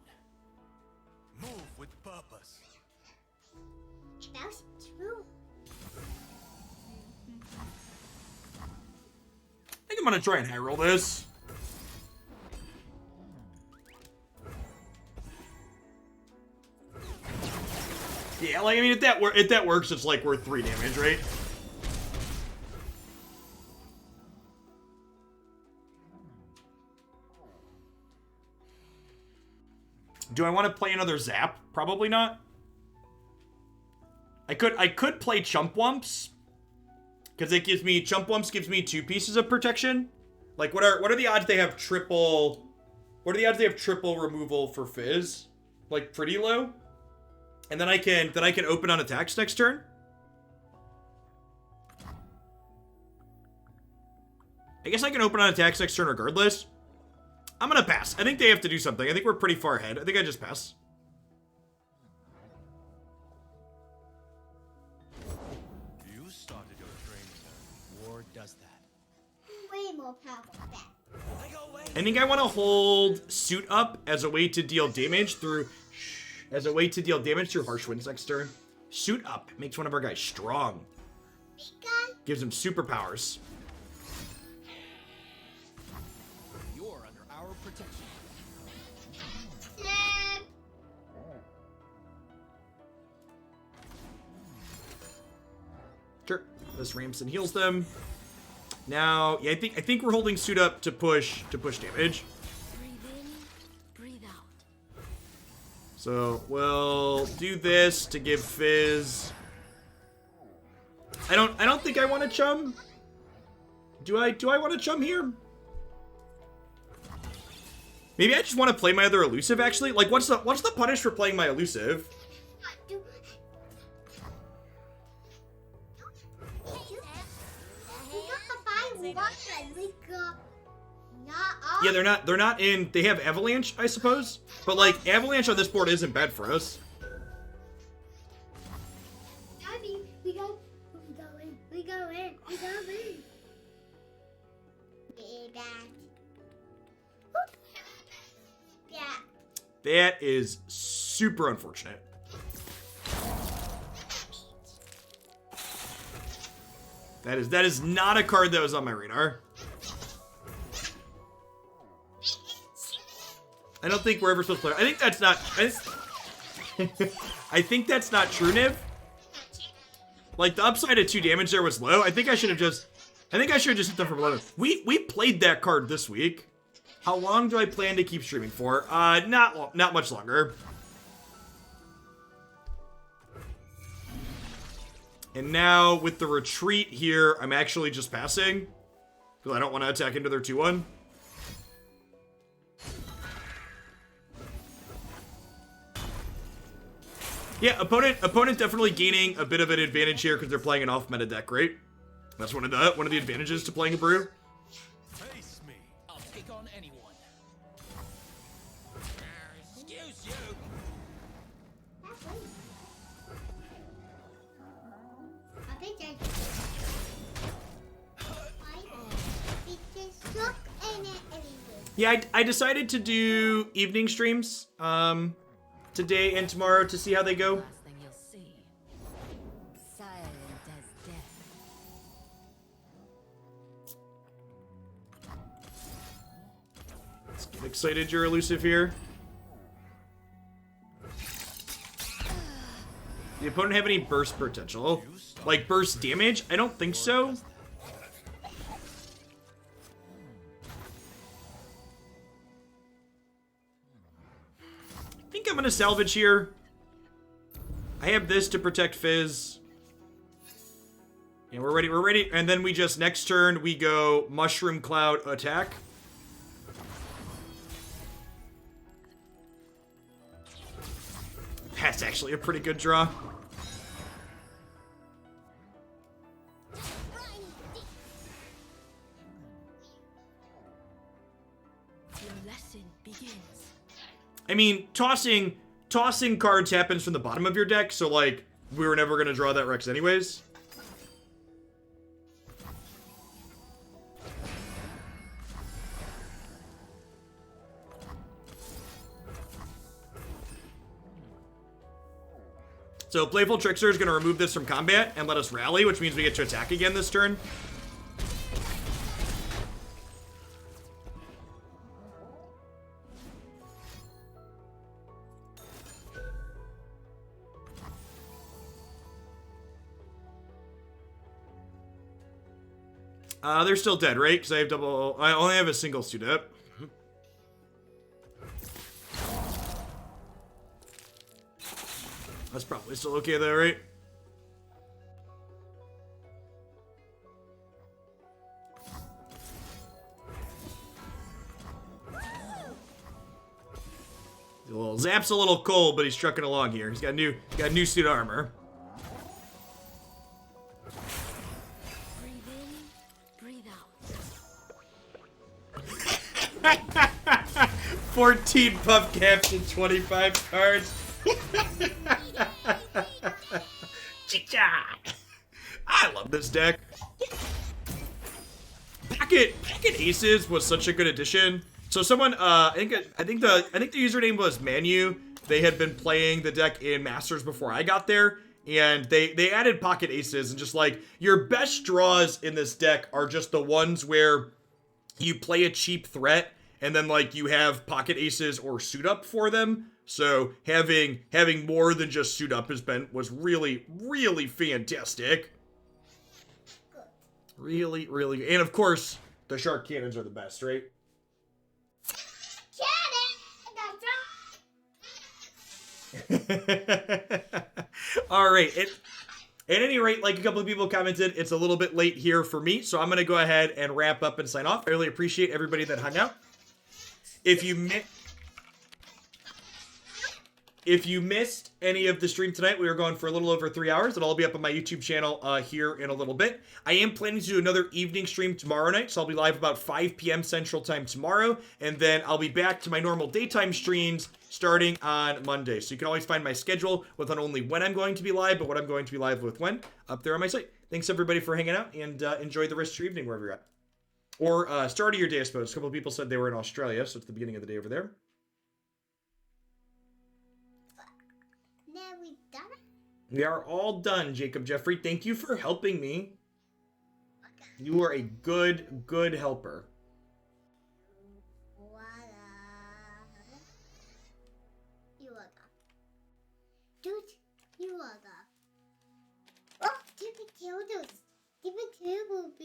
Move with purpose. That's true. I think I'm gonna try and high roll this. Yeah, like I mean, if that works, it's like worth 3 damage, right? Do I want to play another Zap? Probably not. I could play Chump Wumps, because it gives me Chump Wumps gives me 2 pieces of protection. Like what are the odds they have triple? What are the odds they have triple removal for Fizz? Like pretty low. And then I can open on attacks next turn. I guess I can open on attacks next turn regardless. I'm gonna pass. I think they have to do something. I think we're pretty far ahead. I think I just pass. You started your training. War does that. Way more powerful than that. I think I want to hold Suit Up as a way to deal damage through Harsh Winds next turn. Suit Up makes one of our guys strong. Gives him superpowers. You're under Tower protection. Snap. Sure. This ramps and heals them. Now, yeah, I think we're holding suit up to push damage. Breathe in, breathe out. So we'll do this to give Fizz. I don't think I want to chum. Do I want to chum here? Maybe I just want to play my other elusive actually. Like what's the punish for playing my elusive? Yeah, they're not in. They have Avalanche, I suppose. But like Avalanche on this board isn't bad for us. Daddy, we go in. Yeah. That is super unfortunate. That is not a card that was on my radar. I don't think we're ever supposed to play. I think that's not. I think that's not true, Niv. Like the upside of 2 damage there was low. I think I should have just hit them for 11. We played that card this week. How long do I plan to keep streaming for? Not much longer. And now with the retreat here, I'm actually just passing because I don't want to attack into their 2-1. Yeah, opponent definitely gaining a bit of an advantage here because they're playing an off-meta deck, right? That's one of the advantages to playing a brew. Face me. I'll take on anyone. Excuse you. Yeah, I decided to do evening streams today and tomorrow to see how they go. Last thing you'll see. Silent as death. Let's get excited you're elusive here. The opponent have any burst potential? Like burst damage? I don't think so. I think I'm gonna salvage here. I have this to protect Fizz. And we're ready, and then we just, next turn, we go Mushroom Cloud attack. That's actually a pretty good draw. Your lesson begins. I mean, tossing cards happens from the bottom of your deck, so like we were never gonna draw that Rex anyways. So Playful Trickster is gonna remove this from combat and let us rally, which means we get to attack again this turn. They're still dead, right? Because I only have a single suit up. That's probably still okay though, right? Zap's a little cold, but he's trucking along here. He's got new suit armor. Breathe in, breathe out. 14 puff caps and 25 cards. I love this deck. Packet Aces was such a good addition. So someone, I think the username was Manu. They had been playing the deck in Masters before I got there, and they added Pocket Aces, and just like your best draws in this deck are just the ones where you play a cheap threat and then like you have pocket aces or suit up for them. So having more than just suit up was really, really fantastic. Really, really, and of course the shark cannons are the best, right? All right. At any rate, like a couple of people commented, it's a little bit late here for me, so I'm going to go ahead and wrap up and sign off. I really appreciate everybody that hung out. If you missed any of the stream tonight, we were going for a little over 3 hours. It'll all be up on my YouTube channel here in a little bit. I am planning to do another evening stream tomorrow night, so I'll be live about 5 p.m. Central Time tomorrow, and then I'll be back to my normal daytime streams starting on Monday. So you can always find my schedule with not only when I'm going to be live, but what I'm going to be live with when, up there on my site. Thanks everybody for hanging out, and enjoy the rest of your evening wherever you're at. Or start of your day, I suppose. A couple of people said they were in Australia, so it's the beginning of the day over there. Now we done it? We are all done, Jacob Jeffrey. Thank you for helping me. You are a good, good helper. Dude, you are the... Oh, Timmy killed us. Timmy killed us.